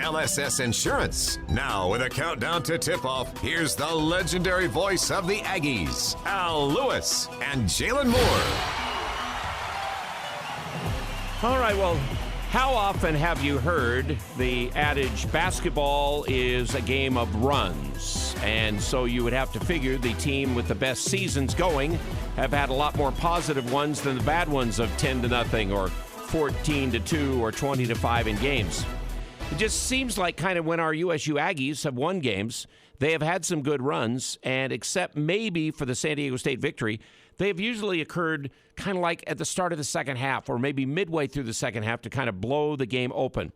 LSS Insurance. Now with a countdown to tip-off, here's the legendary voice of the Aggies, Al Lewis and Jalen Moore. All right, well, how often have you heard the adage, basketball is a game of runs? And so you would have to figure the team with the best seasons going have had a lot more positive ones than the bad ones of 10-0 or 14-2 or 20-5 in games. It just seems like kind of when our USU Aggies have won games, they have had some good runs, and except maybe for the San Diego State victory, they have usually occurred kind of like at the start of the second half or maybe midway through the second half to kind of blow the game open.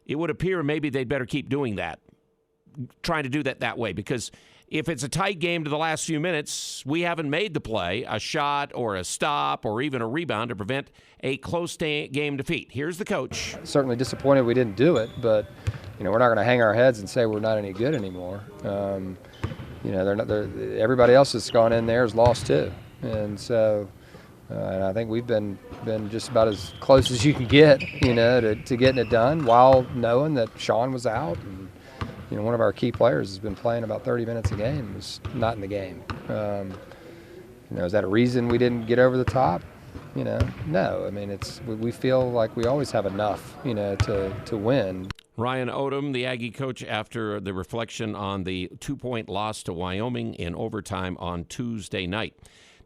It would appear maybe they'd better keep doing that, trying to do that way, because if it's a tight game to the last few minutes, we haven't made the play, a shot or a stop or even a rebound to prevent a close game defeat. Here's the coach. Certainly disappointed we didn't do it, but we're not going to hang our heads and say we're not any good anymore. Everybody else that's gone in there has lost too, and so and I think we've been just about as close as you can get, to getting it done while knowing that Sean was out. And, one of our key players has been playing about 30 minutes a game, was not in the game. Is that a reason we didn't get over the top? No. I mean, we feel like we always have enough, to win. Ryan Odom, the Aggie coach, after the reflection on the 2-point loss to Wyoming in overtime on Tuesday night.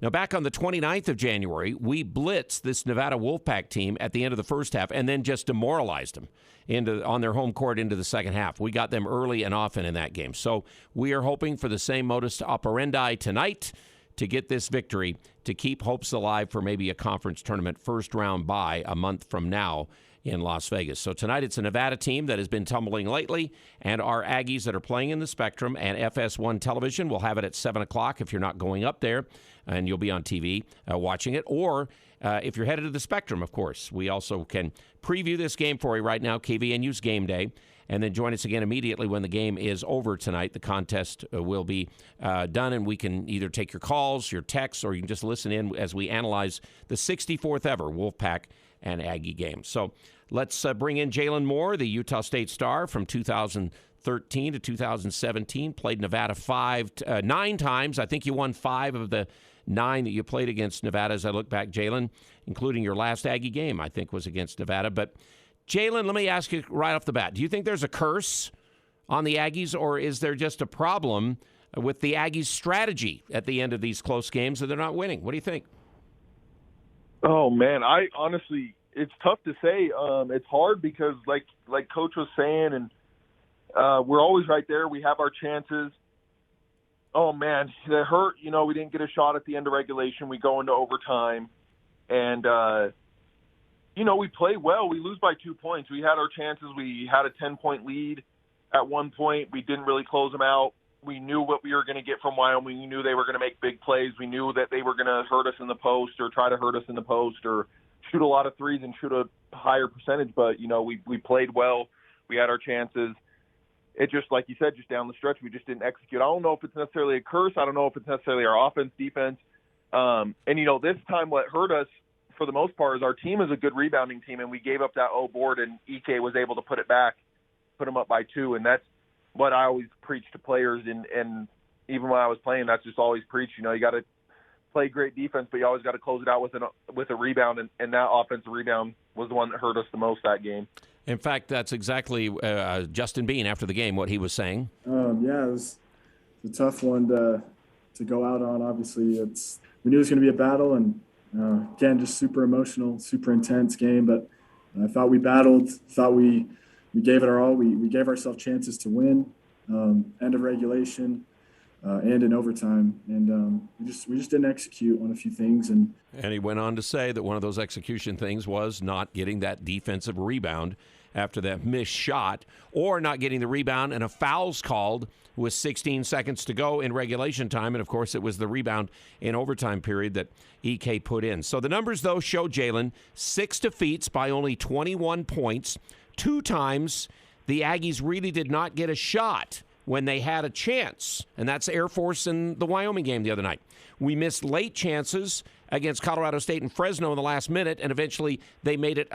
Now, back on the 29th of January, we blitzed this Nevada Wolfpack team at the end of the first half and then just demoralized them on their home court into the second half. We got them early and often in that game. So we are hoping for the same modus operandi tonight to get this victory to keep hopes alive for maybe a conference tournament first round bye a month from now in Las Vegas. So tonight it's a Nevada team that has been tumbling lately, and our Aggies that are playing in the Spectrum, and FS1 television will have it at 7 o'clock if you're not going up there, and you'll be on TV watching it. Or if you're headed to the Spectrum, of course, we also can preview this game for you right now, KVNU's Game Day, and then join us again immediately when the game is over tonight. The contest will be done, and we can either take your calls, your texts, or you can just listen in as we analyze the 64th ever Wolfpack and Aggie game. So let's bring in Jalen Moore, the Utah State star from 2013 to 2017. Played Nevada 9 times. I think you won 5 of the 9 that you played against Nevada as I look back, Jalen, including your last Aggie game, I think, was against Nevada. But, Jalen, let me ask you right off the bat, do you think there's a curse on the Aggies, or is there just a problem with the Aggies' strategy at the end of these close games that they're not winning? What do you think? Oh, man, I honestly – it's tough to say. It's hard because, like Coach was saying, and we're always right there. We have our chances. Oh, man, it hurt. We didn't get a shot at the end of regulation. We go into overtime. And, we play well. We lose by 2 points. We had our chances. We had a 10-point lead at one point. We didn't really close them out. We knew what we were going to get from Wyoming. We knew they were going to make big plays. We knew that they were going to hurt us in the post or try to hurt us in the post or shoot a lot of threes and shoot a higher percentage. But, we played well. We had our chances. It just, like you said, just down the stretch, we just didn't execute. I don't know if it's necessarily a curse. I don't know if it's necessarily our offense, defense. This time what hurt us for the most part is our team is a good rebounding team, and we gave up that board, and Ike was able to put it back, put them up by 2, and that's what I always preach to players, and even when I was playing, that's just always preach. You got to play great defense, but you always got to close it out with a rebound, and that offensive rebound was the one that hurt us the most that game. In fact, that's exactly Justin Bean after the game, what he was saying. It was a tough one to go out on. Obviously, we knew it was going to be a battle, and again, just super emotional, super intense game. But I thought we battled, thought we gave it our all. We gave ourselves chances to win, end of regulation, and in overtime, and we just didn't execute on a few things. And he went on to say that one of those execution things was not getting that defensive rebound after that missed shot, or not getting the rebound and a foul's called with 16 seconds to go in regulation time. And, of course, it was the rebound in overtime period that EK put in. So the numbers, though, show Jalen 6 defeats by only 21 points. 2 times the Aggies really did not get a shot when they had a chance, and that's Air Force in the Wyoming game the other night. We missed late chances against Colorado State and Fresno in the last minute, and eventually they made it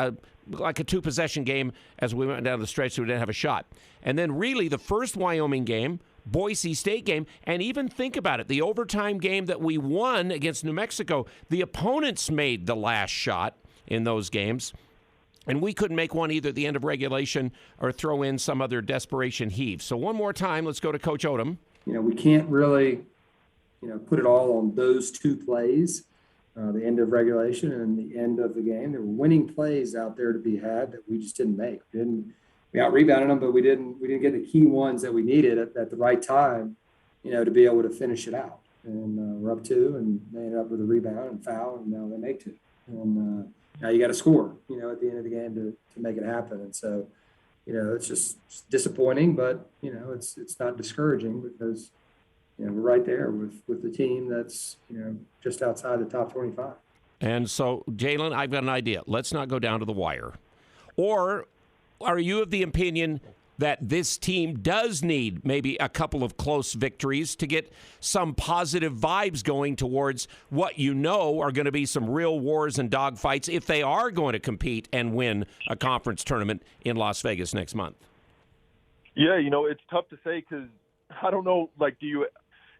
like a two-possession game as we went down the stretch, so we didn't have a shot. And then really the first Wyoming game, Boise State game, and even think about it, the overtime game that we won against New Mexico, the opponents made the last shot in those games, and we couldn't make one either at the end of regulation or throw in some other desperation heave. So one more time, let's go to Coach Odom. We can't really, put it all on those two plays, the end of regulation and the end of the game. There were winning plays out there to be had that we just didn't make. We out-rebounded them, but we didn't get the key ones that we needed at the right time, to be able to finish it out. And we're up 2, and they ended up with a rebound and foul, and now they make 2. And now you got to score, at the end of the game to make it happen. And so, it's just disappointing, but, it's not discouraging because, we're right there with the team that's, just outside the top 25. And so, Jalen, I've got an idea. Let's not go down to the wire. Or are you of the opinion that this team does need maybe a couple of close victories to get some positive vibes going towards what are going to be some real wars and dogfights if they are going to compete and win a conference tournament in Las Vegas next month? Yeah, it's tough to say because I don't know,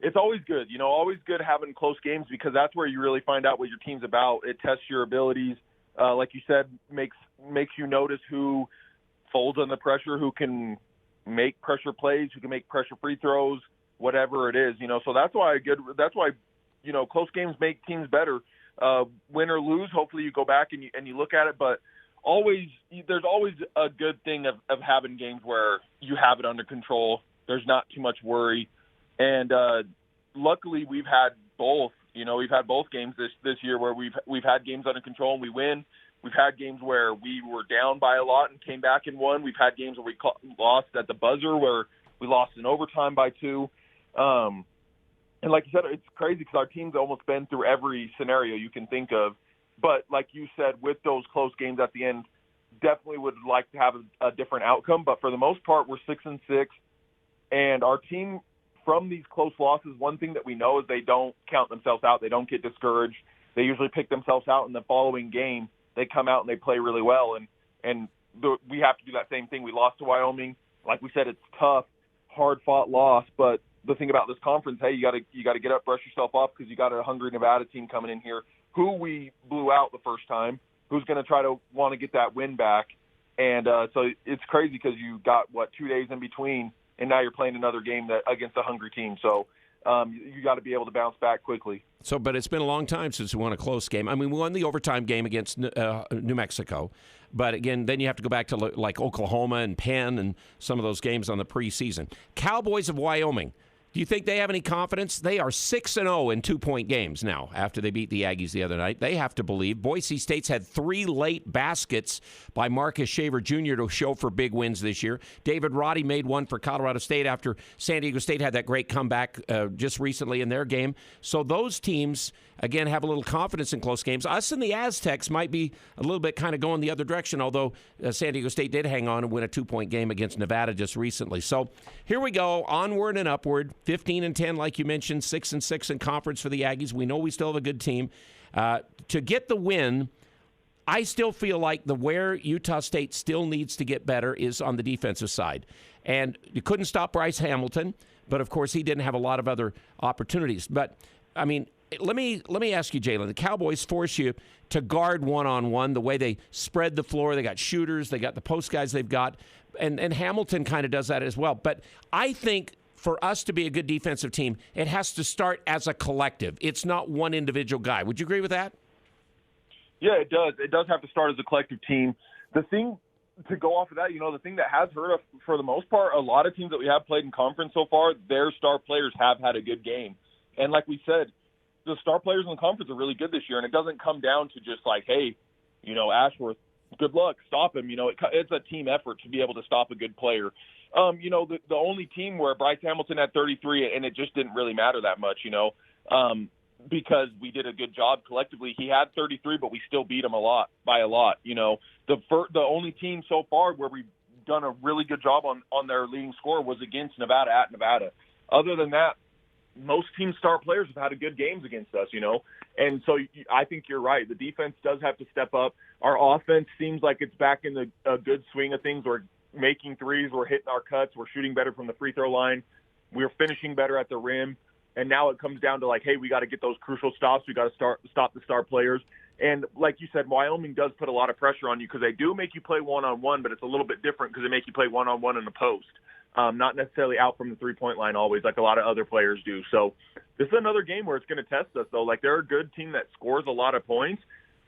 it's always good, always good having close games because that's where you really find out what your team's about. It tests your abilities. Like you said, makes you notice who folds under pressure, who can make pressure plays, who can make pressure free throws, whatever it is, So that's why close games make teams better. Win or lose, hopefully you go back and you look at it, but there's always a good thing of having games where you have it under control. There's not too much worry, and luckily we've had both. We've had both games this year where we've had games under control and we win. We've had games where we were down by a lot and came back and won. We've had games where we lost at the buzzer, where we lost in overtime by 2. And like you said, it's crazy because our team's almost been through every scenario you can think of. But like you said, with those close games at the end, definitely would like to have a different outcome. But for the most part, we're 6-6. And our team, from these close losses, one thing that we know is they don't count themselves out. They don't get discouraged. They usually pick themselves out in the following game. They come out and they play really well, and we have to do that same thing. We lost to Wyoming. Like we said, it's tough, hard-fought loss. But the thing about this conference, hey, you got to get up, brush yourself off because you got a hungry Nevada team coming in here who we blew out the first time, who's going to try to want to get that win back. And so it's crazy because you got 2 days in between, and now you're playing another game against a hungry team. So you got to be able to bounce back quickly. So, but it's been a long time since we won a close game. I mean, we won the overtime game against New Mexico. But again, then you have to go back to like Oklahoma and Penn and some of those games on the preseason. Cowboys of Wyoming. Do you think they have any confidence? They are 6-0 in 2-point games now after they beat the Aggies the other night. They have to believe. Boise State's had 3 late baskets by Marcus Shaver Jr. to show for big wins this year. David Roddy made one for Colorado State after San Diego State had that great comeback just recently in their game. So those teams, again, have a little confidence in close games. Us and the Aztecs might be a little bit kind of going the other direction, although San Diego State did hang on and win a 2-point game against Nevada just recently. So here we go, onward and upward. 15-10, like you mentioned, 6-6 in conference for the Aggies. We know we still have a good team. To get the win, I still feel like where Utah State still needs to get better is on the defensive side. And you couldn't stop Bryce Hamilton, but of course he didn't have a lot of other opportunities. But I mean, let me ask you, Jalen. The Cowboys force you to guard one-on-one the way they spread the floor. They got shooters. They got the post guys they've got. And Hamilton kind of does that as well. But I think for us to be a good defensive team, it has to start as a collective. It's not one individual guy. Would you agree with that? Yeah, it does. It does have to start as a collective team. The thing to go off of that, the thing that has hurt us for the most part, a lot of teams that we have played in conference so far, their star players have had a good game. And like we said, the star players in the conference are really good this year, and it doesn't come down to just like, hey, Ashworth, good luck, stop him. It's a team effort to be able to stop a good player. The only team where Bryce Hamilton had 33 and it just didn't really matter that much, because we did a good job collectively. He had 33, but we still beat him by a lot. The only team so far where we've done a really good job on their leading score was against Nevada at Nevada. Other than that, most team star players have had good games against us, And so I think you're right. The defense does have to step up. Our offense seems like it's back in a good swing of things. We're making threes. We're hitting our cuts. We're shooting better from the free throw line. We're finishing better at the rim. And now it comes down to, hey, we got to get those crucial stops. We got to stop the star players. And like you said, Wyoming does put a lot of pressure on you because they do make you play one-on-one, but it's a little bit different because they make you play one-on-one in the post. Not necessarily out from the three-point line always like a lot of other players do. So this is another game where it's going to test us, though. They're a good team that scores a lot of points,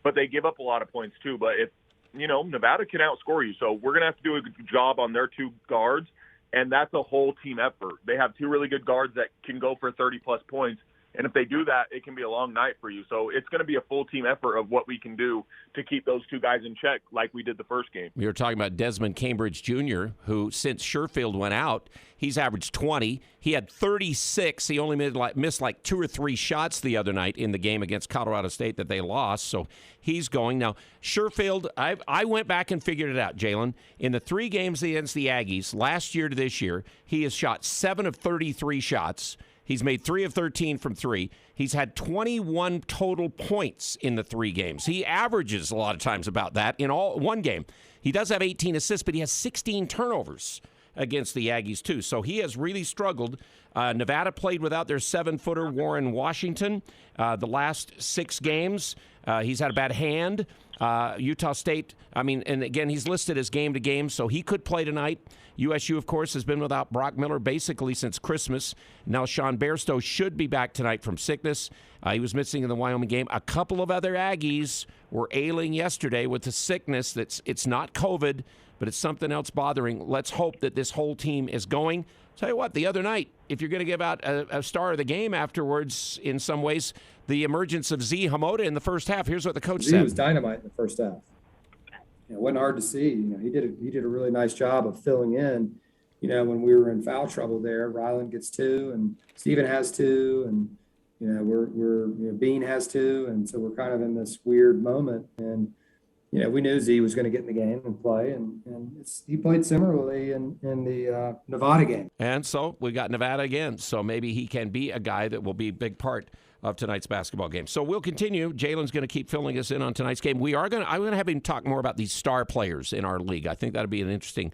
but they give up a lot of points too. But if, Nevada can outscore you. So we're going to have to do a good job on their two guards, and that's a whole team effort. They have two really good guards that can go for 30-plus points. And if they do that, it can be a long night for you. So it's going to be a full team effort of what we can do to keep those two guys in check like we did the first game. We were talking about Desmond Cambridge Jr., who since Sherfield went out, he's averaged 20. He had 36. He only missed 2 or 3 shots the other night in the game against Colorado State that they lost. So he's going. Now, Sherfield, I went back and figured it out, Jalen. In the 3 games against the Aggies, last year to this year, he has shot 7 of 33 shots. He's made 3 of 13 from 3. He's had 21 total points in the 3 games. He averages a lot of times about that in one game. He does have 18 assists, but he has 16 turnovers against the Aggies, too. So he has really struggled. Nevada played without their 7-footer, Warren Washington, the last 6 games. He's had a bad hand. Utah State, and again, he's listed as game to game, so he could play tonight. USU, of course, has been without Brock Miller basically since Christmas. Now Sean Bairstow should be back tonight from sickness. He was missing in the Wyoming game. A couple of other Aggies were ailing yesterday with the sickness. It's not COVID, but it's something else bothering. Let's hope that this whole team is going. Tell you what, the other night, if you're going to give out a star of the game afterwards, in some ways, the emergence of Z Hamoda in the first half. Here's what the coach said. He was dynamite in the first half. It wasn't hard to see. He did a really nice job of filling in. When we were in foul trouble there, Ryland gets 2, and Steven has 2, and Bean has 2, and so we're kind of in this weird moment. And we knew Z was going to get in the game and play, and he played similarly in the Nevada game. And so we got Nevada again. So maybe he can be a guy that will be a big part of tonight's basketball game. So we'll continue. Jalen's going to keep filling us in on tonight's game. I'm going to have him talk more about these star players in our league. I think that'll be an interesting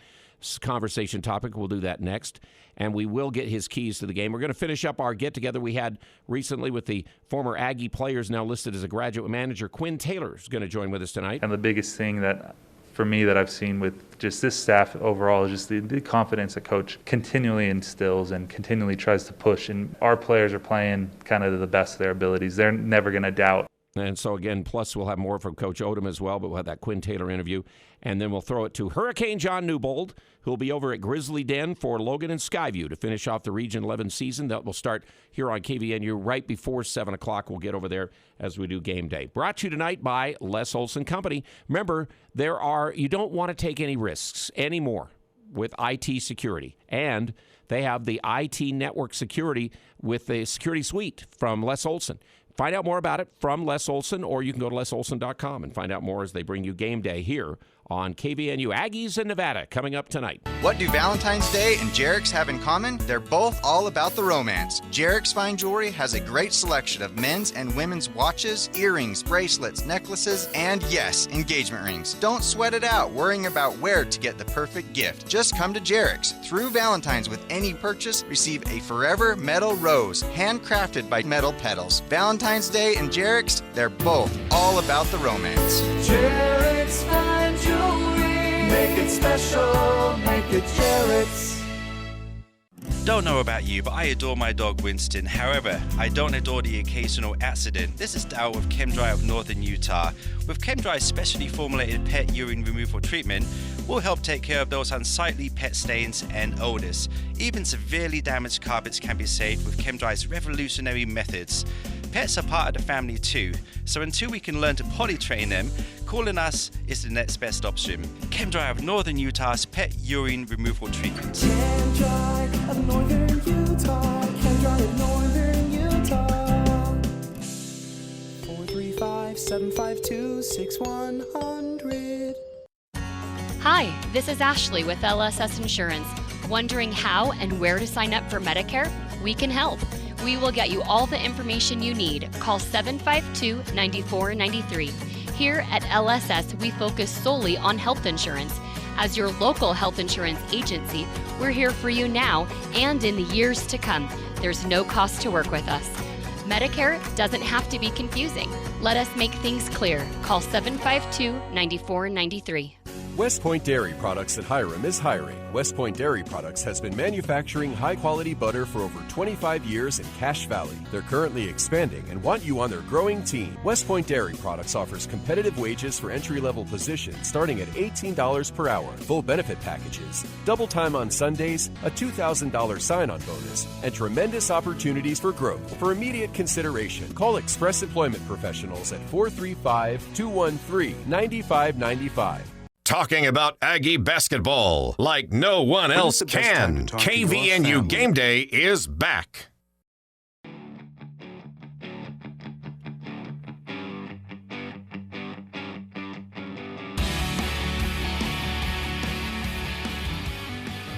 conversation topic. We'll do that next. And we will get his keys to the game. We're going to finish up our get-together we had recently with the former Aggie players now listed as a graduate manager. Quinn Taylor is going to join with us tonight. And the biggest thing that for me that I've seen with just this staff overall is just the confidence that coach continually instills and continually tries to push. And our players are playing kind of the best of their abilities. They're never going to doubt. And so, again, plus we'll have more from Coach Odom as well, but we'll have that Quinn Taylor interview. And then we'll throw it to Hurricane John Newbold, who'll be over at Grizzly Den for Logan and Skyview to finish off the Region 11 season. That will start here on KVNU right before 7 o'clock. We'll get over there as we do game day. Brought to you tonight by Les Olson Company. Remember, you don't want to take any risks anymore with IT security. And they have the IT network security with the security suite from Les Olson. Find out more about it from Les Olson, or you can go to lesolson.com and find out more as they bring you game day here on KVNU. Aggies in Nevada coming up tonight. What do Valentine's Day and Jarek's have in common? They're both all about the romance. Jarek's Fine Jewelry has a great selection of men's and women's watches, earrings, bracelets, necklaces, and yes, engagement rings. Don't sweat it out worrying about where to get the perfect gift. Just come to Jarek's. Through Valentine's with any purchase, receive a forever metal rose, handcrafted by Metal Petals. Valentine's Day and Jarek's, they're both all about the romance. Jarek's Fine Jewelry. Make it special, make it Jarek's. Don't know about you, but I adore my dog Winston. However, I don't adore the occasional accident. This is Dal with ChemDry of Northern Utah. With ChemDry's specially formulated pet urine removal treatment, we'll help take care of those unsightly pet stains and odors. Even severely damaged carpets can be saved with ChemDry's revolutionary methods. Pets are part of the family too, so until we can learn to potty train them, calling us is the next best option. ChemDry of Northern Utah's pet urine removal treatment. ChemDry of Northern Utah. ChemDry of Northern Utah. 435-752-6100. Hi, this is Ashley with LSS Insurance. Wondering how and where to sign up for Medicare? We can help. We will get you all the information you need. Call 752-9493. Here at LSS, we focus solely on health insurance. As your local health insurance agency, we're here for you now and in the years to come. There's no cost to work with us. Medicare doesn't have to be confusing. Let us make things clear. Call 752-9493. West Point Dairy Products at Hiram is hiring. West Point Dairy Products has been manufacturing high-quality butter for over 25 years in Cache Valley. They're currently expanding and want you on their growing team. West Point Dairy Products offers competitive wages for entry-level positions starting at $18 per hour, full benefit packages, double time on Sundays, a $2,000 sign-on bonus, and tremendous opportunities for growth. For immediate consideration, call Express Employment Professionals at 435-213-9595. Talking about Aggie basketball like no one else can. KVNU Game Day is back.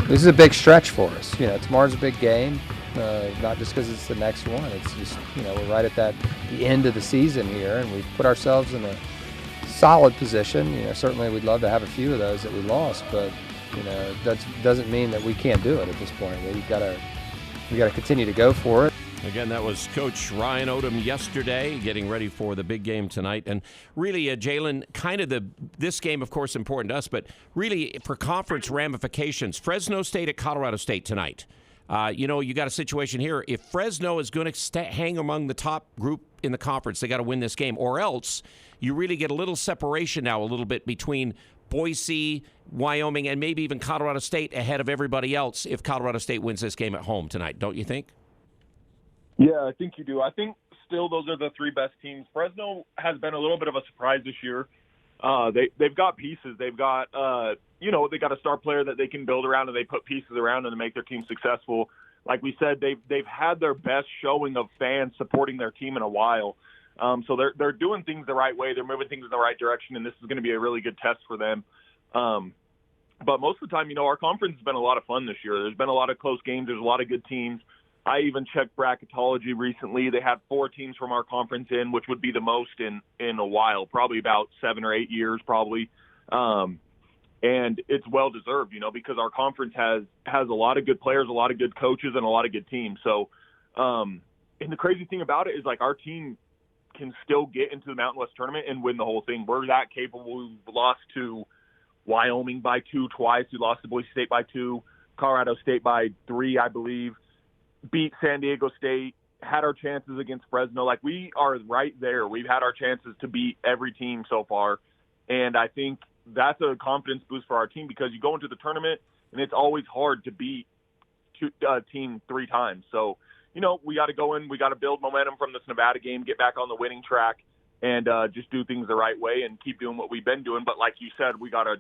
This is a big stretch for us. Tomorrow's a big game, not just because it's the next one. It's just, we're right at the end of the season here, and we've put ourselves in a solid position. Certainly we'd love to have a few of those that we lost, but that doesn't mean that we can't do it at this point. We got to continue to go for it. Again, that was Coach Ryan Odom yesterday, getting ready for the big game tonight. And really, Jalen, this game, of course, important to us, but really for conference ramifications, Fresno State at Colorado State tonight. You got a situation here. If Fresno is going to hang among the top group in the conference, they got to win this game, or else you really get a little separation now, a little bit between Boise, Wyoming, and maybe even Colorado State ahead of everybody else if Colorado State wins this game at home tonight, don't you think? Yeah, I think you do. I think still those are the three best teams. Fresno has been a little bit of a surprise this year. They've got pieces. They've got they got a star player that they can build around, and they put pieces around and to make their team successful. Like we said, they've had their best showing of fans supporting their team in a while. So they're doing things the right way. They're moving things in the right direction, and this is going to be a really good test for them. But most of the time, our conference has been a lot of fun this year. There's been a lot of close games. There's a lot of good teams. I even checked bracketology recently. They had 4 teams from our conference in, which would be the most in a while, probably about 7 or 8 years probably. And it's well-deserved, because our conference has a lot of good players, a lot of good coaches, and a lot of good teams. So, and the crazy thing about it is, our team can still get into the Mountain West tournament and win the whole thing. We're that capable. We've lost to Wyoming by 2 twice. We lost to Boise State by 2, Colorado State by 3, I believe. Beat San Diego State, had our chances against Fresno. We are right there. We've had our chances to beat every team so far. And I think that's a confidence boost for our team, because you go into the tournament and it's always hard to beat a team 3 times. So, we got to go in, we got to build momentum from this Nevada game, get back on the winning track, and just do things the right way and keep doing what we've been doing. But like you said, we got to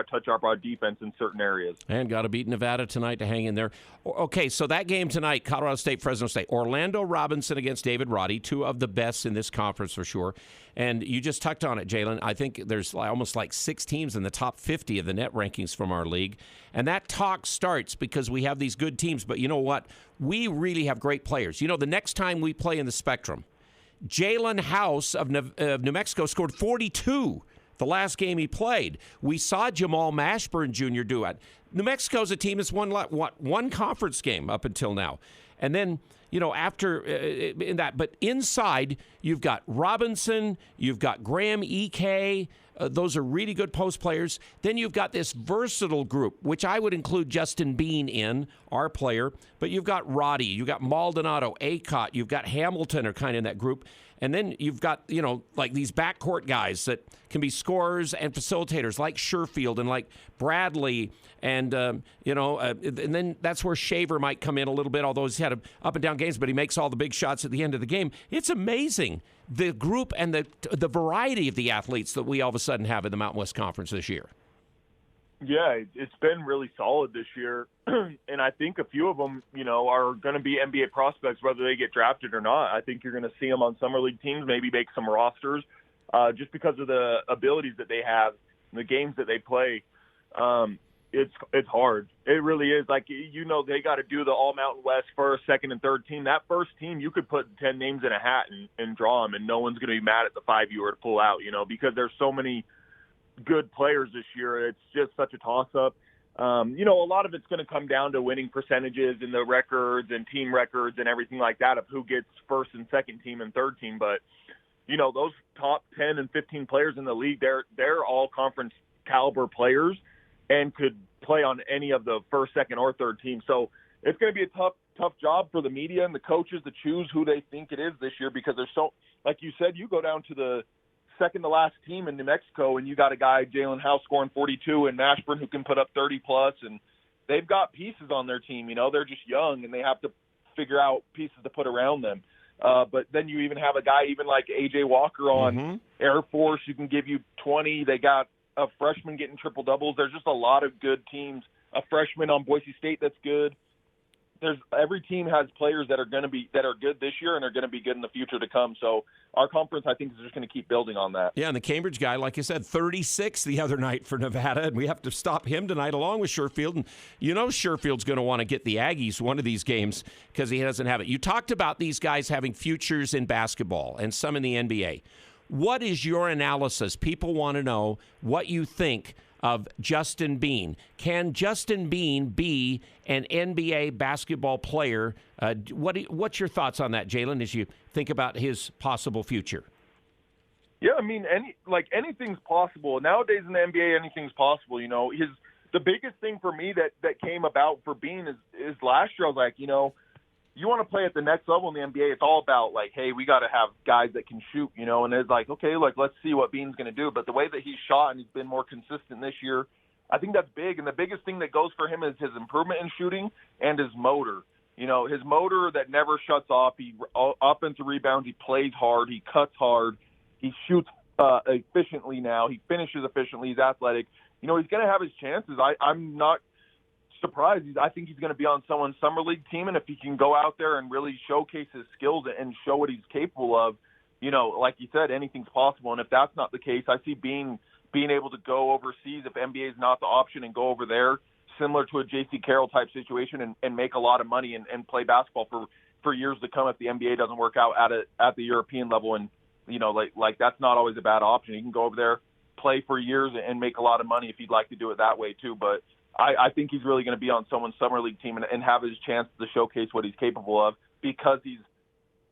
touch up our defense in certain areas. And got to beat Nevada tonight to hang in there. Okay, so that game tonight, Colorado State, Fresno State. Orlando Robinson against David Roddy, 2 of the best in this conference for sure. And you just touched on it, Jalen. I think there's almost 6 teams in the top 50 of the net rankings from our league. And that talk starts because we have these good teams. But you know what? We really have great players. The next time we play in the Spectrum, Jalen House of New Mexico scored 42 the last game he played. We saw Jamal Mashburn Jr. do it. New Mexico's a team that's won one conference game up until now. And then, after in that, but inside, you've got Robinson, you've got Graham EK. Those are really good post players. Then you've got this versatile group, which I would include Justin Bean in, our player. But you've got Roddy, you've got Maldonado, Acott, you've got Hamilton are kind of in that group. And then you've got, these backcourt guys that can be scorers and facilitators like Sherfield and like Bradley. And, and then that's where Shaver might come in a little bit, although he's had up and down games, but he makes all the big shots at the end of the game. It's amazing, the group and the variety of the athletes that we all of a sudden have in the Mountain West Conference this year. Yeah, it's been really solid this year. And I think a few of them, are going to be NBA prospects, whether they get drafted or not. I think you're going to see them on summer league teams, maybe make some rosters, just because of the abilities that they have and the games that they play. it's hard. It really is. Like, they got to do the All Mountain West first, second, and third team. That first team, you could put 10 names in a hat and draw them, and no one's going to be mad at the 5 you were to pull out, because there's so many good players this year. It's just such a toss-up. A lot of it's going to come down to winning percentages and the records and team records and everything like that of who gets first and second team and third team. But, those top 10 and 15 players in the league, they're all conference caliber players and could play on any of the first, second, or third team. So it's going to be a tough job for the media and the coaches to choose who they think it is this year, because there's so, like you said, you go down to the second to last team in New Mexico and you got a guy, Jalen House, scoring 42, and Ashburn, who can put up 30 plus, and they've got pieces on their team. They're just young and they have to figure out pieces to put around them. But then you even have a guy even like A.J. Walker on Air Force who can give you 20. They got a freshman getting triple doubles. There's just a lot of good teams. A freshman on Boise State that's good. Every team has players that are good this year and are going to be good in the future to come. So our conference, I think, is just going to keep building on that. Yeah, and the Cambridge guy, like you said, 36 the other night for Nevada, and we have to stop him tonight along with Sherfield. And Sherfield's going to want to get the Aggies one of these games because he doesn't have it. You talked about these guys having futures in basketball and some in the NBA. What is your analysis? People want to know what you think of Justin Bean. Can Justin Bean be an NBA basketball player? What's your thoughts on that, Jalen, as you think about his possible future? Yeah, I mean, anything's possible. Nowadays in the NBA, anything's possible. The biggest thing for me that came about for Bean is last year I was like, you want to play at the next level in the NBA, it's all about, like, hey, we got to have guys that can shoot, and it's like, okay, let's see what Bean's going to do. But the way that he's shot and he's been more consistent this year, I think that's big. And the biggest thing that goes for him is his improvement in shooting and his motor. His motor that never shuts off. He offensive rebounds. He plays hard. He cuts hard. He shoots efficiently now. He finishes efficiently. He's athletic. He's going to have his chances. I'm not surprised. I think he's going to be on someone's summer league team, and if he can go out there and really showcase his skills and show what he's capable of, like you said, anything's possible. And if that's not the case, I see being able to go overseas if NBA is not the option and go over there, similar to a J.C. Carroll type situation, and make a lot of money and play basketball for years to come if the NBA doesn't work out at the European level. And like that's not always a bad option. You can go over there, play for years, and make a lot of money if you'd like to do it that way too. But I think he's really going to be on someone's summer league team and have his chance to showcase what he's capable of because he's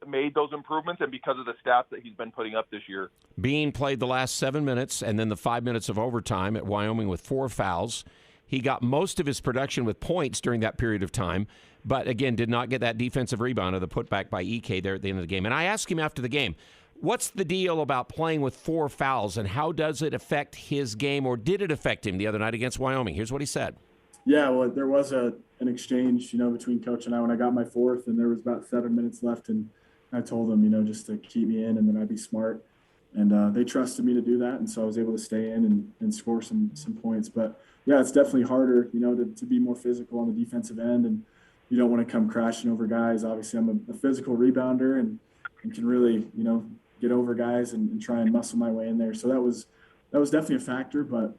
made those improvements and because of the stats that he's been putting up this year. Bean played the last 7 minutes and then the 5 minutes of overtime at Wyoming with 4 fouls. He got most of his production with points during that period of time, but again, did not get that defensive rebound or the putback by EK there at the end of the game. And I asked him after the game, what's the deal about playing with 4 fouls, and how does it affect his game, or did it affect him the other night against Wyoming? Here's what he said. Yeah, well, there was an exchange, between Coach and I when I got my 4th, and there was about 7 minutes left, and I told them, just to keep me in and then I'd be smart. And they trusted me to do that, and so I was able to stay in and score some points. But, yeah, it's definitely harder, to be more physical on the defensive end, and you don't want to come crashing over guys. Obviously, I'm a physical rebounder and can really, get over guys and try and muscle my way in there. So that was definitely a factor, but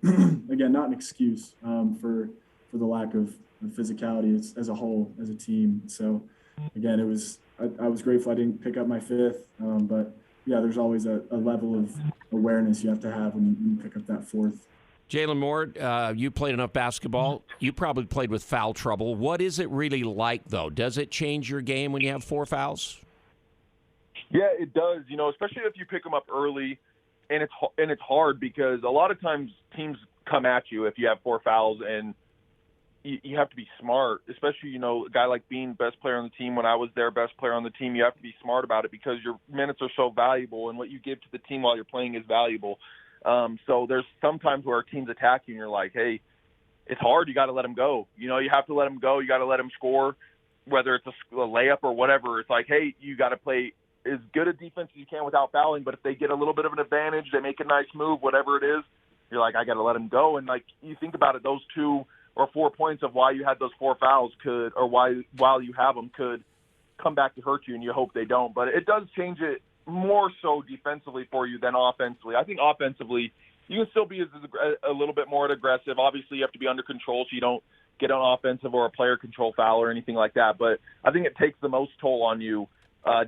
again, not an excuse for the lack of physicality as a whole, as a team. So again, I was grateful I didn't pick up my 5th, but yeah, there's always a level of awareness you have to have when you pick up that 4th. Jalen Moore, you played enough basketball. You probably played with foul trouble. What is it really like, though? Does it change your game when you have 4 fouls? Yeah, it does, especially if you pick them up early, and it's hard because a lot of times teams come at you if you have 4 fouls, and you have to be smart, especially, a guy like Bean, best player on the team. When I was there, best player on the team, you have to be smart about it because your minutes are so valuable, and what you give to the team while you're playing is valuable. So there's sometimes where teams attack you, and you're like, hey, it's hard. You got to let them go. You have to let them go. You got to let them score, whether it's a layup or whatever. It's like, hey, you got to play as good a defense as you can without fouling, but if they get a little bit of an advantage, they make a nice move, whatever it is, you're like, I got to let them go. And like you think about it, those 2 or 4 points of why you had those 4 fouls while you have them could come back to hurt you, and you hope they don't. But it does change it more so defensively for you than offensively. I think offensively you can still be a little bit more aggressive. Obviously, you have to be under control so you don't get an offensive or a player control foul or anything like that. But I think it takes the most toll on you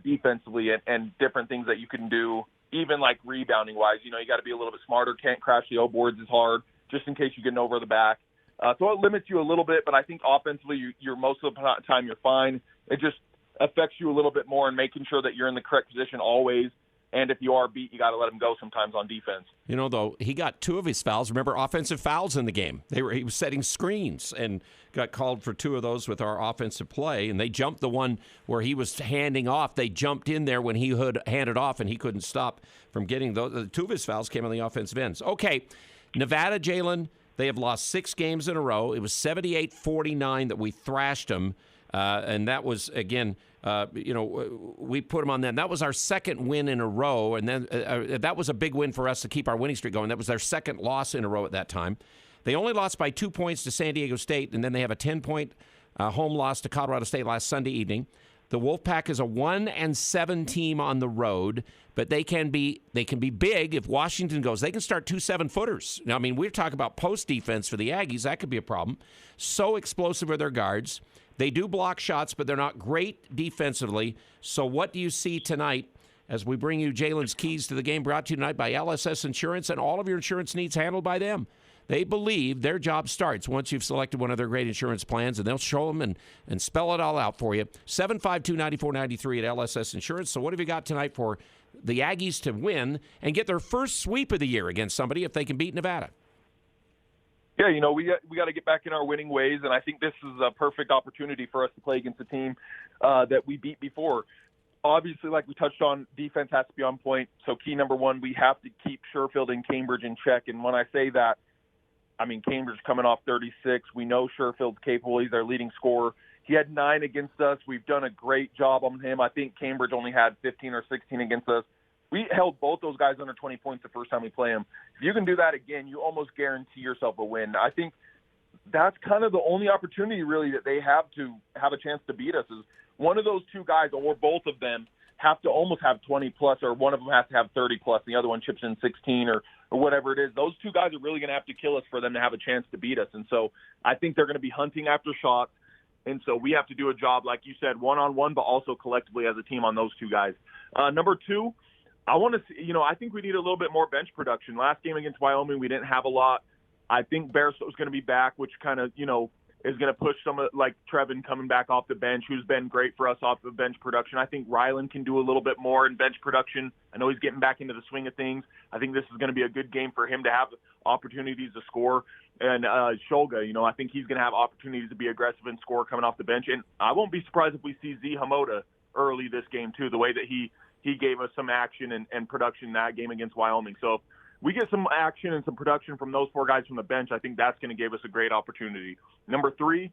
defensively and different things that you can do, even like rebounding wise. You got to be a little bit smarter. Can't crash the O boards as hard just in case you get an over the back. So it limits you a little bit, but I think offensively you're most of the time you're fine. It just affects you a little bit more in making sure that you're in the correct position always. And if you are beat, you got to let him go sometimes on defense. Though, he got 2 of his fouls. Remember, offensive fouls in the game. He was setting screens and got called for 2 of those with our offensive play. And they jumped the one where he was handing off. They jumped in there when he handed off, and he couldn't stop from getting those. 2 of his fouls came on the offensive ends. Okay, Nevada, Jalen, they have lost 6 games in a row. It was 78-49 that we thrashed them. And that was, again, we put them on them. That was our second win in a row, and then that was a big win for us to keep our winning streak going. That was their second loss in a row at that time. They only lost by 2 points to San Diego State, and then they have a 10-point home loss to Colorado State last Sunday evening. The Wolfpack is a 1-7 team on the road, but they can be big if Washington goes. They can start 2 7-footers. Now, I mean, we're talking about post defense for the Aggies. That could be a problem. So explosive are their guards. They do block shots, but they're not great defensively. So what do you see tonight as we bring you Jalen's Keys to the Game, brought to you tonight by LSS Insurance, and all of your insurance needs handled by them? They believe their job starts once you've selected one of their great insurance plans, and they'll show them and spell it all out for you. 752-9493 at LSS Insurance. So what have you got tonight for the Aggies to win and get their first sweep of the year against somebody if they can beat Nevada? Yeah, we got to get back in our winning ways, and I think this is a perfect opportunity for us to play against a team that we beat before. Obviously, like we touched on, defense has to be on point. So key number 1, we have to keep Sherfield and Cambridge in check. And when I say that, I mean Cambridge coming off 36. We know Sherfield's capable. He's our leading scorer. He had 9 against us. We've done a great job on him. I think Cambridge only had 15 or 16 against us. We held both those guys under 20 points the first time we play them. If you can do that again, you almost guarantee yourself a win. I think that's kind of the only opportunity really that they have to have a chance to beat us is one of those 2 guys or both of them have to almost have 20 plus, or one of them has to have 30 plus, and the other one chips in 16 or whatever it is. Those 2 guys are really going to have to kill us for them to have a chance to beat us. And so I think they're going to be hunting after shots. And so we have to do a job, like you said, one-on-one, but also collectively as a team on those 2 guys. Number 2, I want to see, I think we need a little bit more bench production. Last game against Wyoming, we didn't have a lot. I think Bearsto's going to be back, which kind of, is going to push some of, like Trevin coming back off the bench, who's been great for us off the bench production. I think Ryland can do a little bit more in bench production. I know he's getting back into the swing of things. I think this is going to be a good game for him to have opportunities to score. And Shulga, I think he's going to have opportunities to be aggressive and score coming off the bench. And I won't be surprised if we see Z Hamoda early this game too, the way that he gave us some action and production in that game against Wyoming. So if we get some action and some production from those 4 guys from the bench, I think that's going to give us a great opportunity. Number 3,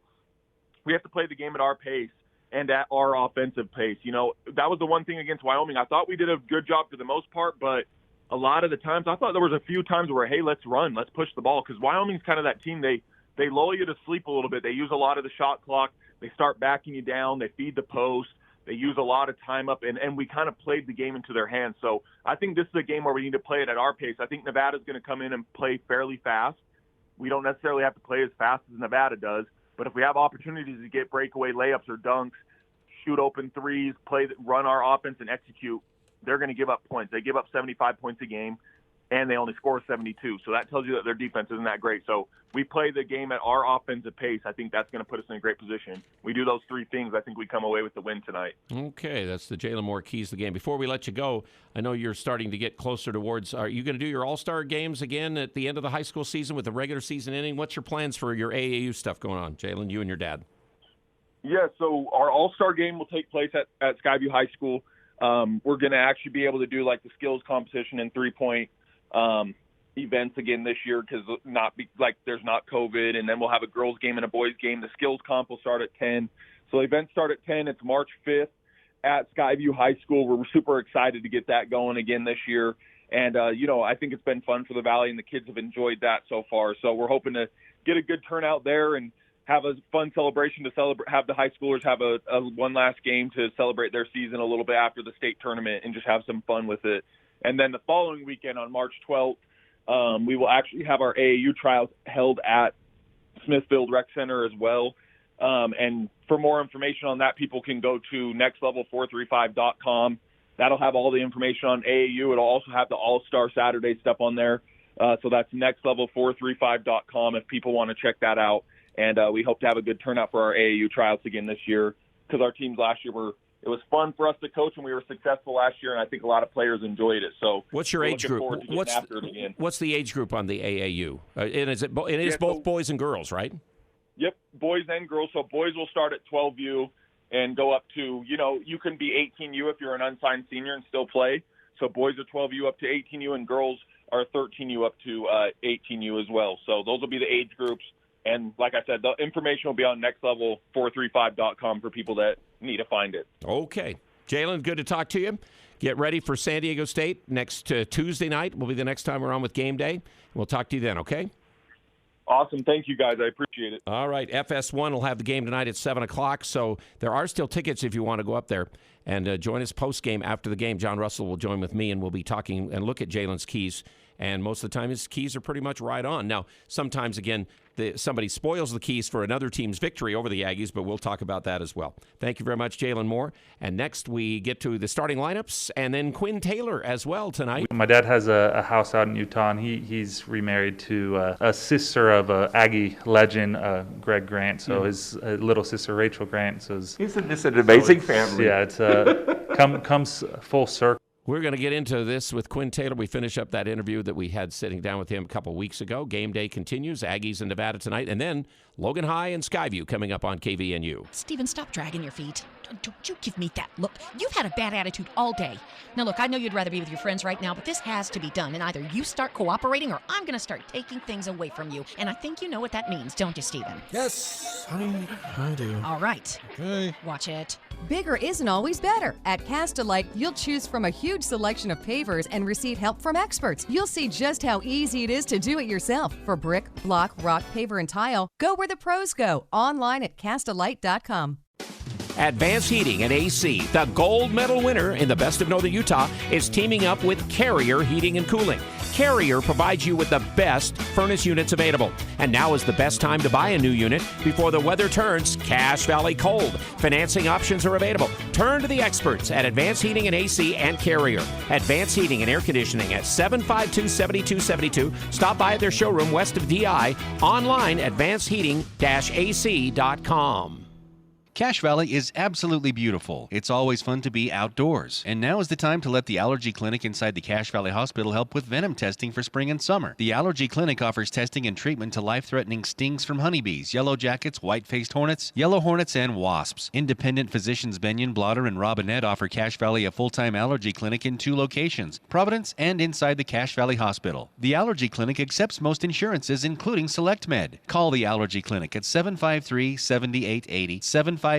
we have to play the game at our pace and at our offensive pace. That was the one thing against Wyoming. I thought we did a good job for the most part, but a lot of the times I thought there was a few times where, hey, let's run, let's push the ball, because Wyoming's kind of that team. They lull you to sleep a little bit. They use a lot of the shot clock. They start backing you down. They feed the post. They use a lot of time up, and we kind of played the game into their hands. So I think this is a game where we need to play it at our pace. I think Nevada's going to come in and play fairly fast. We don't necessarily have to play as fast as Nevada does, but if we have opportunities to get breakaway layups or dunks, shoot open threes, run our offense and execute, they're going to give up points. They give up 75 points a game, and they only score 72. So that tells you that their defense isn't that great. So we play the game at our offensive pace. I think that's going to put us in a great position. We do those 3 things, I think we come away with the win tonight. Okay, that's the Jalen Moore Keys to the Game. Before we let you go, I know you're starting to get closer towards, are you going to do your All-Star games again at the end of the high school season with the regular season ending? What's your plans for your AAU stuff going on, Jalen, you and your dad? Yeah, so our All-Star game will take place at Skyview High School. We're going to actually be able to do like the skills competition and 3-point events again this year because there's not COVID, and then we'll have a girls game and a boys game. The skills comp will start at 10. So the events start at 10. It's March 5th at Skyview High School. We're super excited to get that going again this year. And, I think it's been fun for the Valley, and the kids have enjoyed that so far. So we're hoping to get a good turnout there and have a fun celebration to have the high schoolers have a one last game to celebrate their season a little bit after the state tournament and just have some fun with it. And then the following weekend on March 12th, We will actually have our AAU trials held at Smithfield Rec Center as well. And for more information on that, people can go to nextlevel435.com. That'll have all the information on AAU. It'll also have the All-Star Saturday stuff on there. So that's nextlevel435.com if people want to check that out. And we hope to have a good turnout for our AAU tryouts again this year, because our teams last year it was fun for us to coach, and we were successful last year, and I think a lot of players enjoyed it. So what's your age group? What's the age group on the AAU? And it is both boys and girls, right? Yep, boys and girls. So boys will start at 12U and go up to, you can be 18U if you're an unsigned senior and still play. So boys are 12U up to 18U, and girls are 13U up to 18U as well. So those will be the age groups. And like I said, the information will be on nextlevel435.com for people that need to find it. Okay. Jalen, good to talk to you. Get ready for San Diego State next Tuesday night. Will be the next time we're on with Game Day. We'll talk to you then, okay? Awesome. Thank you, guys. I appreciate it. All right. FS1 will have the game tonight at 7 o'clock, so there are still tickets if you want to go up there and join us post-game after the game. John Russell will join with me, and we'll be talking and look at Jalen's keys. And most of the time, his keys are pretty much right on. Now, sometimes, again, somebody spoils the keys for another team's victory over the Aggies, but we'll talk about that as well. Thank you very much, Jalen Moore. And next, we get to the starting lineups, and then Quinn Taylor as well tonight. My dad has a house out in Utah, and he's remarried to a sister of a Aggie legend, Greg Grant. So his little sister, Rachel Grant. So isn't this an amazing family? Yeah, it's comes full circle. We're going to get into this with Quinn Taylor. We finish up that interview that we had sitting down with him a couple weeks ago. Game day continues. Aggies in Nevada tonight. And then Logan High and Skyview coming up on KVNU. Steven, stop dragging your feet. Don't you give me that look. You've had a bad attitude all day. Now, look, I know you'd rather be with your friends right now, but this has to be done. And either you start cooperating or I'm going to start taking things away from you. And I think you know what that means, don't you, Steven? Yes, honey, I do. All right. Okay. Watch it. Bigger isn't always better. At Cast-A-Lite, you'll choose from a huge selection of pavers and receive help from experts. You'll see just how easy it is to do it yourself. For brick, block, rock, paver, and tile, go where the pros go. Online at castalite.com. Advanced Heating and AC, the gold medal winner in the Best of Northern Utah, is teaming up with Carrier Heating and Cooling. Carrier provides you with the best furnace units available. And now is the best time to buy a new unit before the weather turns Cache Valley cold. Financing options are available. Turn to the experts at Advanced Heating and AC and Carrier. Advanced Heating and Air Conditioning at 752-7272. Stop by at their showroom west of DI. Online, advancedheating-ac.com. Cache Valley is absolutely beautiful. It's always fun to be outdoors. And now is the time to let the Allergy Clinic inside the Cache Valley Hospital help with venom testing for spring and summer. The Allergy Clinic offers testing and treatment to life-threatening stings from honeybees, yellow jackets, white-faced hornets, yellow hornets, and wasps. Independent physicians Benyon, Blotter, and Robinette offer Cache Valley a full-time allergy clinic in 2 locations, Providence and inside the Cache Valley Hospital. The Allergy Clinic accepts most insurances, including SelectMed. Call the Allergy Clinic at 753-7880, 753-7880.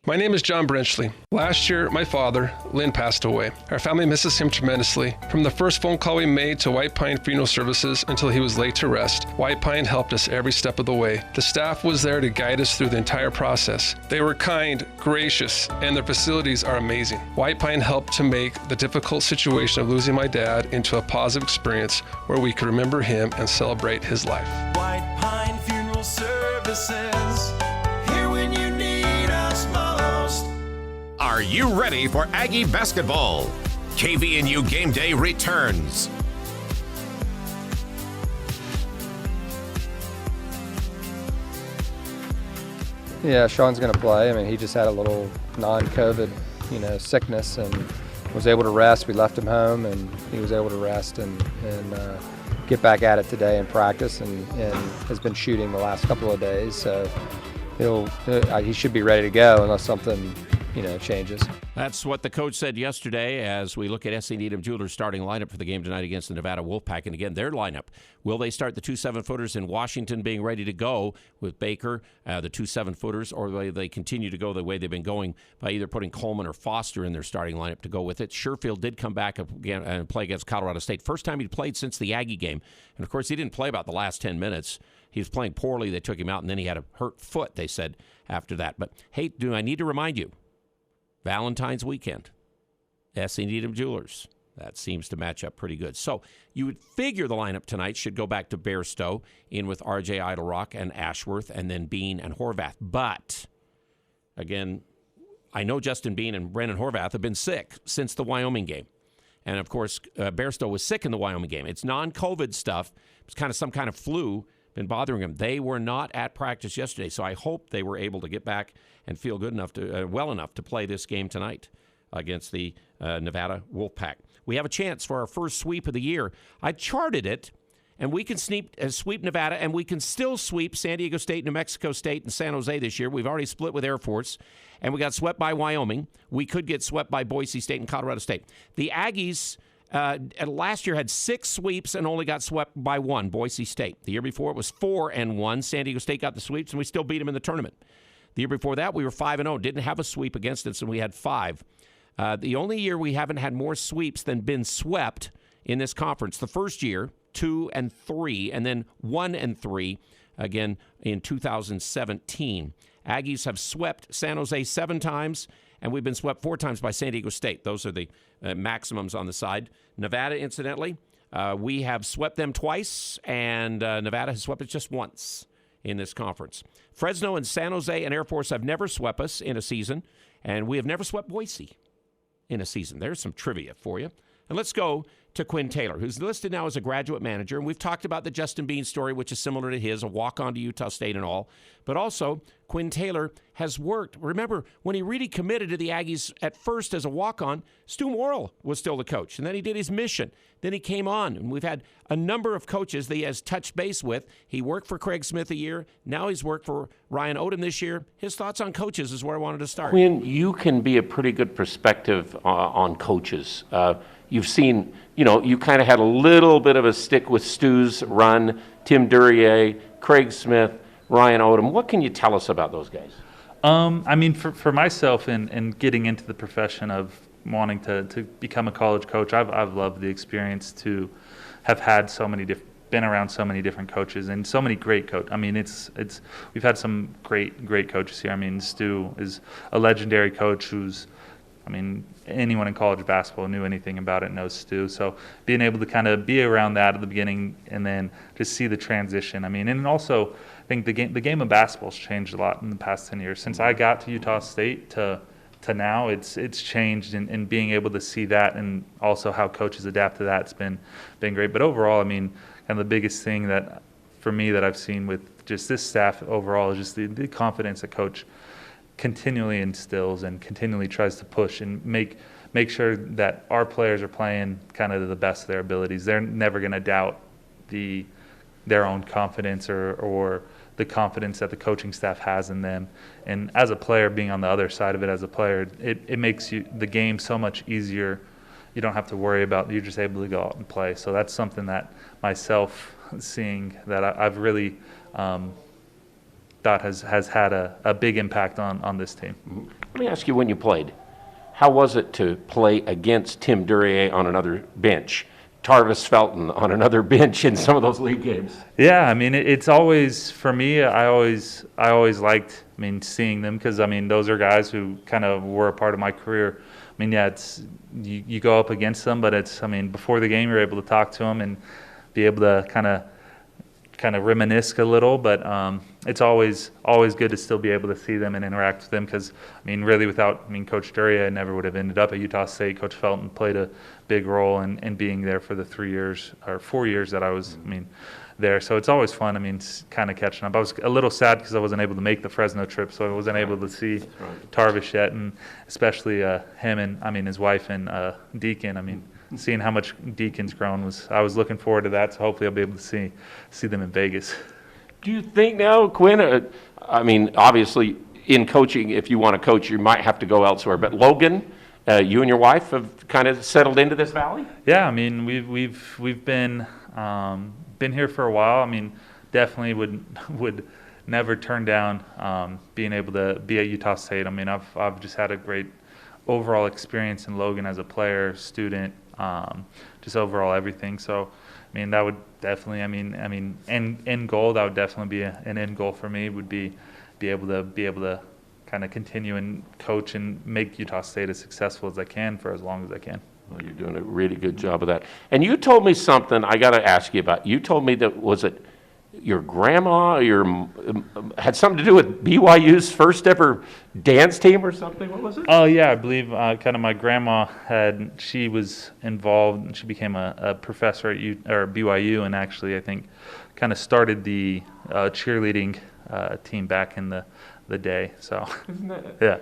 My name is John Brenchley. Last year, my father, Lynn, passed away. Our family misses him tremendously. From the first phone call we made to White Pine Funeral Services until he was laid to rest, White Pine helped us every step of the way. The staff was there to guide us through the entire process. They were kind, gracious, and their facilities are amazing. White Pine helped to make the difficult situation of losing my dad into a positive experience where we could remember him and celebrate his life. White Pine Funeral Services, here when you need us most. Are you ready for Aggie basketball? KVNU Game Day returns. Yeah, Sean's going to play. I mean, he just had a little non-COVID, sickness and was able to rest. We left him home, and he was able to rest and get back at it today in practice, and has been shooting the last couple of days. So he should be ready to go unless something changes. That's what the coach said yesterday as we look at S.C. Needham Jewelers' starting lineup for the game tonight against the Nevada Wolfpack. And again, their lineup. Will they start the 2 7-footers in Washington being ready to go with Baker, the 2 7-footers, or will they continue to go the way they've been going by either putting Coleman or Foster in their starting lineup to go with it? Sherfield did come back again and play against Colorado State. First time he'd played since the Aggie game. And, of course, he didn't play about the last 10 minutes. He was playing poorly. They took him out, and then he had a hurt foot, they said, after that. But, hey, do I need to remind you, Valentine's weekend, S.C. Needham Jewelers. That seems to match up pretty good. So you would figure the lineup tonight should go back to Bairstow in with R.J. Idlerock and Ashworth and then Bean and Horvath. But, again, I know Justin Bean and Brennan Horvath have been sick since the Wyoming game. And, of course, Bairstow was sick in the Wyoming game. It's non-COVID stuff. It's kind of some kind of flu been bothering them. They were not at practice yesterday, so I hope they were able to get back and feel good enough to well enough to play this game tonight against the Nevada Wolfpack. We have a chance for our first sweep of the year. I charted it, and we can sweep Nevada, and we can still sweep San Diego State, New Mexico State, and San Jose this year. We've already split with Air Force, and we got swept by Wyoming. We could get swept by Boise State and Colorado State. The Aggies last year had 6 sweeps and only got swept by 1, Boise State. The year before it was 4-1. San Diego State got the sweeps, and we still beat them in the tournament. The year before that, we were 5-0, didn't have a sweep against us, and we had 5. The only year we haven't had more sweeps than been swept in this conference, the first year, 2-3, and then 1-3 again in 2017. Aggies have swept San Jose 7 times, and we've been swept 4 times by San Diego State. Those are the maximums on the side. Nevada, incidentally, we have swept them twice, and Nevada has swept us just once in this conference. Fresno and San Jose and Air Force have never swept us in a season, and we have never swept Boise in a season. There's some trivia for you. And let's go to Quinn Taylor, who's listed now as a graduate manager. And we've talked about the Justin Bean story, which is similar to his, a walk-on to Utah State and all. But also, Quinn Taylor has worked. Remember, when he really committed to the Aggies at first as a walk-on, Stu Morrill was still the coach. And then he did his mission. Then he came on. And we've had a number of coaches that he has touched base with. He worked for Craig Smith a year. Now he's worked for Ryan Odom this year. His thoughts on coaches is where I wanted to start. Quinn, you can be a pretty good perspective on coaches. You've seen, you kind of had a little bit of a stick with Stu's run, Tim Duryea, Craig Smith, Ryan Odom. What can you tell us about those guys? I mean, for myself and getting into the profession of wanting to become a college coach, I've loved the experience to have had so many been around so many different coaches and so many great coaches. I mean, we've had some great coaches here. I mean, Stu is a legendary coach who's, I mean, anyone in college basketball knew anything about it knows Stu. So being able to kind of be around that at the beginning and then just see the transition. I mean, and also I think the game of basketball has changed a lot in the past 10 years. Since I got to Utah State to now, it's changed, and being able to see that and also how coaches adapt to that, it's been great. But overall, I mean, kind of the biggest thing that for me that I've seen with just this staff overall is just the confidence that coach continually instills and continually tries to push and make sure that our players are playing kind of to the best of their abilities. They're never going to doubt their own confidence or the confidence that the coaching staff has in them. And as a player, being on the other side of it as a player, it makes the game so much easier. You don't have to worry about, you're just able to go out and play. So that's something that myself seeing that I've really thought has had a big impact on this team. Let me ask you, when you played, how was it to play against Tim Duryea on another bench, Tarvis Felton on another bench in some of those league games? Yeah, I mean, it's always, for me, I always liked, I mean, seeing them, because, I mean, those are guys who kind of were a part of my career. I mean, yeah, it's you go up against them, but it's, I mean, before the game, you're able to talk to them and be able to kind of reminisce a little, but it's always good to still be able to see them and interact with them, because, I mean, really without, I mean, Coach Duryea, I never would have ended up at Utah State. Coach Felton played a big role in being there for the 3 years or 4 years that I was, I mean, there. So it's always fun, I mean, kind of catching up. I was a little sad because I wasn't able to make the Fresno trip, so I wasn't able to see Tarvis yet, and especially him and, I mean, his wife and Deacon. I mean, seeing how much Deacon's grown I was looking forward to that. So hopefully I'll be able to see them in Vegas. Do you think now, Quinn? I mean, obviously in coaching, if you want to coach, you might have to go elsewhere. But Logan, you and your wife have kind of settled into this valley. Yeah, I mean, we've been here for a while. I mean, definitely would never turn down being able to be at Utah State. I mean, I've just had a great overall experience in Logan as a player, student, just overall everything. So, I mean, that would definitely, I mean, end goal, that would definitely be an end goal for me, would be able to kind of continue and coach and make Utah State as successful as I can for as long as I can. Well, you're doing a really good job of that. And you told me something I got to ask you about. You told me that, was it your grandma had something to do with BYU's first ever dance team or something? What was it? Oh, yeah, I believe kind of my grandma she was involved, and she became a professor at BYU, and actually I think kind of started the cheerleading team back in the day. So, isn't that yeah.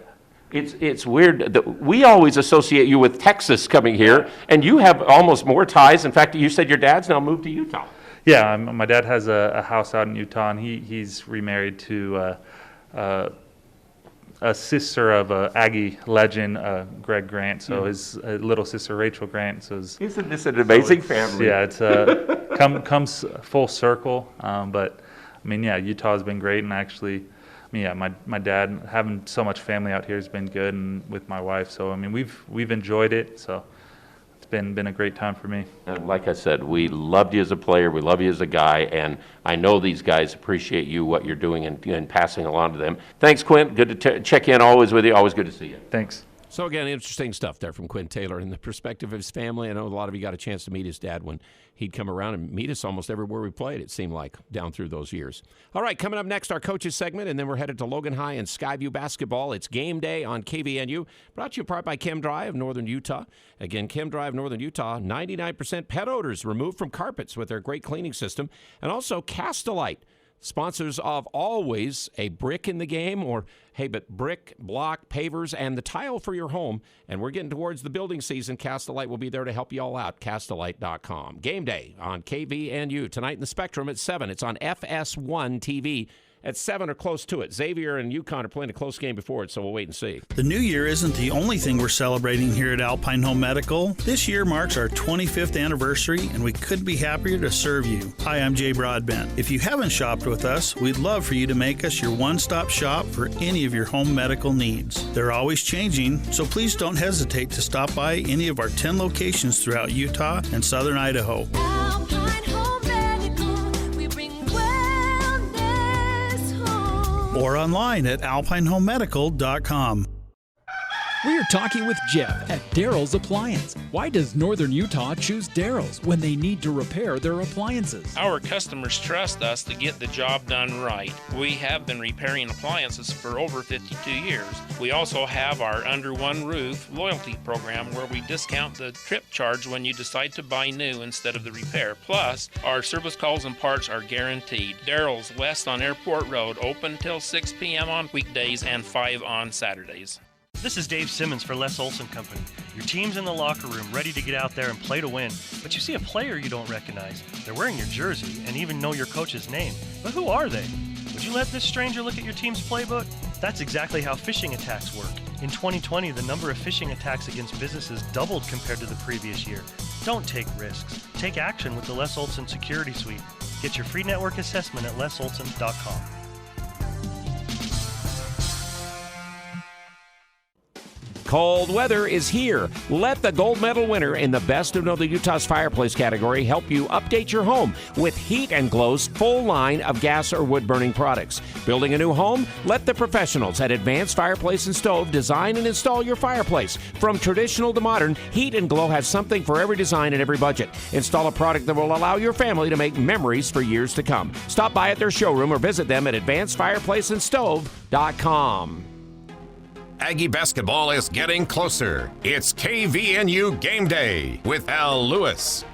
It's weird that we always associate you with Texas coming here, and you have almost more ties. In fact, you said your dad's now moved to Utah. Yeah, my dad has a house out in Utah, and he's remarried to a sister of a Aggie legend, Greg Grant. So his little sister Rachel Grant. So isn't this an amazing family? Yeah, it's comes full circle. But I mean, yeah, Utah's been great, and actually, I mean, yeah, my dad having so much family out here has been good, and with my wife. So I mean, we've enjoyed it. So it's been a great time for me. And like I said, we loved you as a player. We love you as a guy, and I know these guys appreciate you, what you're doing, and passing along to them. Thanks, Quint. Good to check in always with you. Always good to see you. Thanks. So again, interesting stuff there from Quinn Taylor and the perspective of his family. I know a lot of you got a chance to meet his dad when he'd come around and meet us almost everywhere we played, it seemed like, down through those years. All right, coming up next, our coaches segment, and then we're headed to Logan High and Skyview basketball. It's game day on KVNU, brought to you in part by Chem Dry of Northern Utah. Again, Chem Dry of Northern Utah, 99% pet odors removed from carpets with their great cleaning system. And also Castelite, sponsors of always a brick in the game, or hey, but brick, block, pavers, and the tile for your home. And we're getting towards the building season. Castelite will be there to help you all out. Castelite.com. Game day on KVNU tonight in the Spectrum at 7. It's on FS1 TV at 7 or close to it. Xavier and UConn are playing a close game before it, so we'll wait and see. The new year isn't the only thing we're celebrating here at Alpine Home Medical. This year marks our 25th anniversary, and we couldn't be happier to serve you. Hi, I'm Jay Broadbent. If you haven't shopped with us, we'd love for you to make us your one-stop shop for any of your home medical needs. They're always changing, so please don't hesitate to stop by any of our 10 locations throughout Utah and southern Idaho. Or online at alpinehomemedical.com. We are talking with Jeff at Daryl's Appliance. Why does Northern Utah choose Daryl's when they need to repair their appliances? Our customers trust us to get the job done right. We have been repairing appliances for over 52 years. We also have our Under One Roof loyalty program where we discount the trip charge when you decide to buy new instead of the repair. Plus, our service calls and parts are guaranteed. Daryl's West on Airport Road, open till 6 p.m. on weekdays and 5 on Saturdays. This is Dave Simmons for Les Olson Company. Your team's in the locker room ready to get out there and play to win, but you see a player you don't recognize. They're wearing your jersey and even know your coach's name. But who are they? Would you let this stranger look at your team's playbook? That's exactly how phishing attacks work. In 2020, the number of phishing attacks against businesses doubled compared to the previous year. Don't take risks. Take action with the Les Olson Security Suite. Get your free network assessment at lesolson.com. Cold weather is here. Let the gold medal winner in the Best of Northern Utah's fireplace category help you update your home with Heat and Glow's full line of gas or wood-burning products. Building a new home? Let the professionals at Advanced Fireplace and Stove design and install your fireplace. From traditional to modern, Heat and Glow has something for every design and every budget. Install a product that will allow your family to make memories for years to come. Stop by at their showroom or visit them at advancedfireplaceandstove.com. Aggie basketball is getting closer. It's KVNU Game Day with Al Lewis.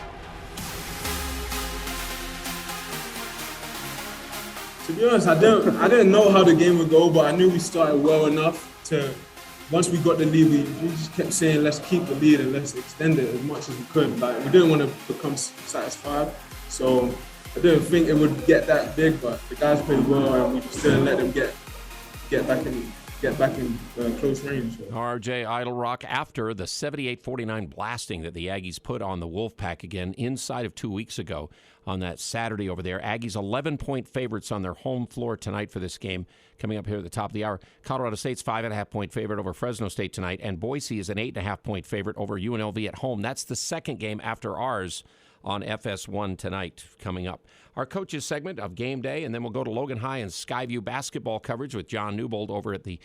To be honest, I didn't know how the game would go, but I knew we started well enough to, once we got the lead, we just kept saying, let's keep the lead and let's extend it as much as we could. Like, we didn't want to become satisfied, so I didn't think it would get that big, but the guys played well and we just didn't let them get back in close range. So. RJ Idle Rock, after the 78-49 blasting that the Aggies put on the Wolfpack again inside of 2 weeks ago on that Saturday over there. Aggies 11-point favorites on their home floor tonight for this game. Coming up here at the top of the hour, Colorado State's 5.5-point favorite over Fresno State tonight, and Boise is an 8.5-point favorite over UNLV at home. That's the second game after ours on FS1 tonight coming up. our coaches segment of Game Day, and then we'll go to Logan High and Skyview basketball coverage with John Newbold over at the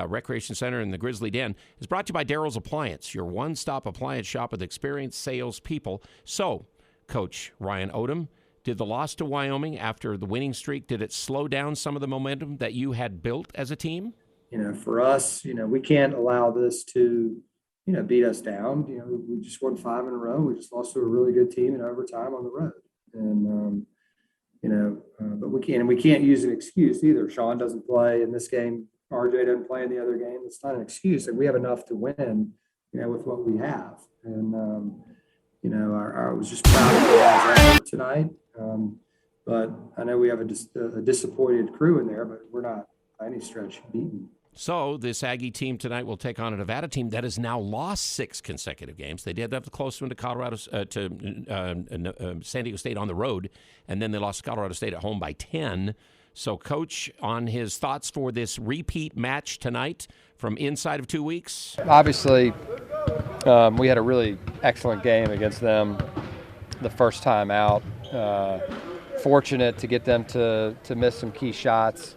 Recreation Center in the Grizzly Den. Is brought to you by Daryl's Appliance, your one-stop appliance shop with experienced salespeople. So, Coach Ryan Odom, did the loss to Wyoming after the winning streak, did it slow down some of the momentum that you had built as a team? For us, we can't allow this to, beat us down. We just won 5 in a row. We just lost to a really good team in overtime on the road. And, but we can't use an excuse either. Sean doesn't play in this game. RJ doesn't play in the other game. It's not an excuse. And we have enough to win, with what we have. And, I was just proud of the guys tonight. But I know we have a disappointed crew in there, but we're not by any stretch beaten. So this Aggie team tonight will take on a Nevada team that has now lost 6 consecutive games. They did have the close one to San Diego State on the road, and then they lost to Colorado State at home by 10. So, Coach, on his thoughts for this repeat match tonight from inside of 2 weeks? Obviously, we had a really excellent game against them the first time out. Fortunate to get them to miss some key shots.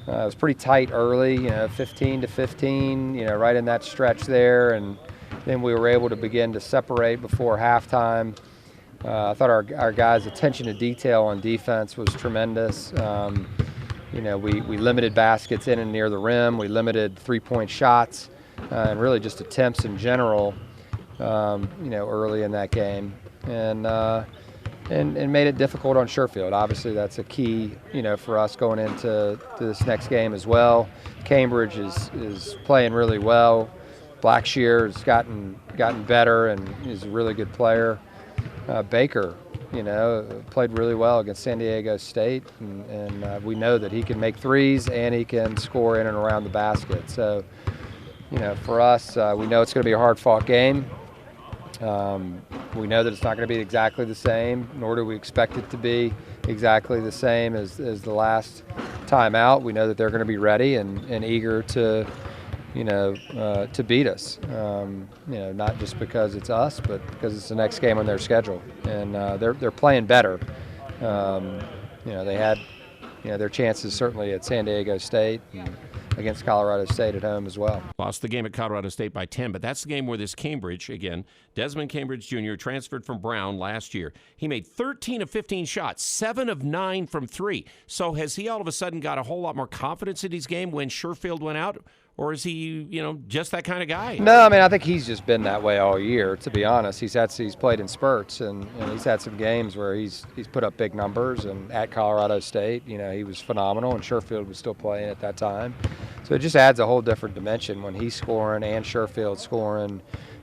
It was pretty tight early, 15-15, right in that stretch there, and then we were able to begin to separate before halftime. I thought our guys' attention to detail on defense was tremendous. We limited baskets in and near the rim. We limited three-point shots and really just attempts in general, early in that game. And made it difficult on Sherfield. Obviously, that's a key, for us going into this next game as well. Cambridge is playing really well. Blackshear has gotten better and is a really good player. Baker, played really well against San Diego State, and we know that he can make threes and he can score in and around the basket. So, for us, we know it's going to be a hard-fought game. We know that it's not going to be exactly the same, nor do we expect it to be exactly the same as the last time out. We know that they're going to be ready and eager to beat us. Not just because it's us, but because it's the next game on their schedule, and they're playing better. They had their chances certainly at San Diego State and against Colorado State at home as well. Lost the game at Colorado State by 10, but that's the game where this Cambridge, again, Desmond Cambridge Jr. transferred from Brown last year. He made 13 of 15 shots, 7 of 9 from 3. So has he all of a sudden got a whole lot more confidence in his game when Sherfield went out? Or is he, just that kind of guy? No, I think he's just been that way all year, to be honest. He's played in spurts, and he's had some games where he's put up big numbers. And at Colorado State, he was phenomenal, and Sherfield was still playing at that time. So it just adds a whole different dimension when he's scoring and Sherfield scoring.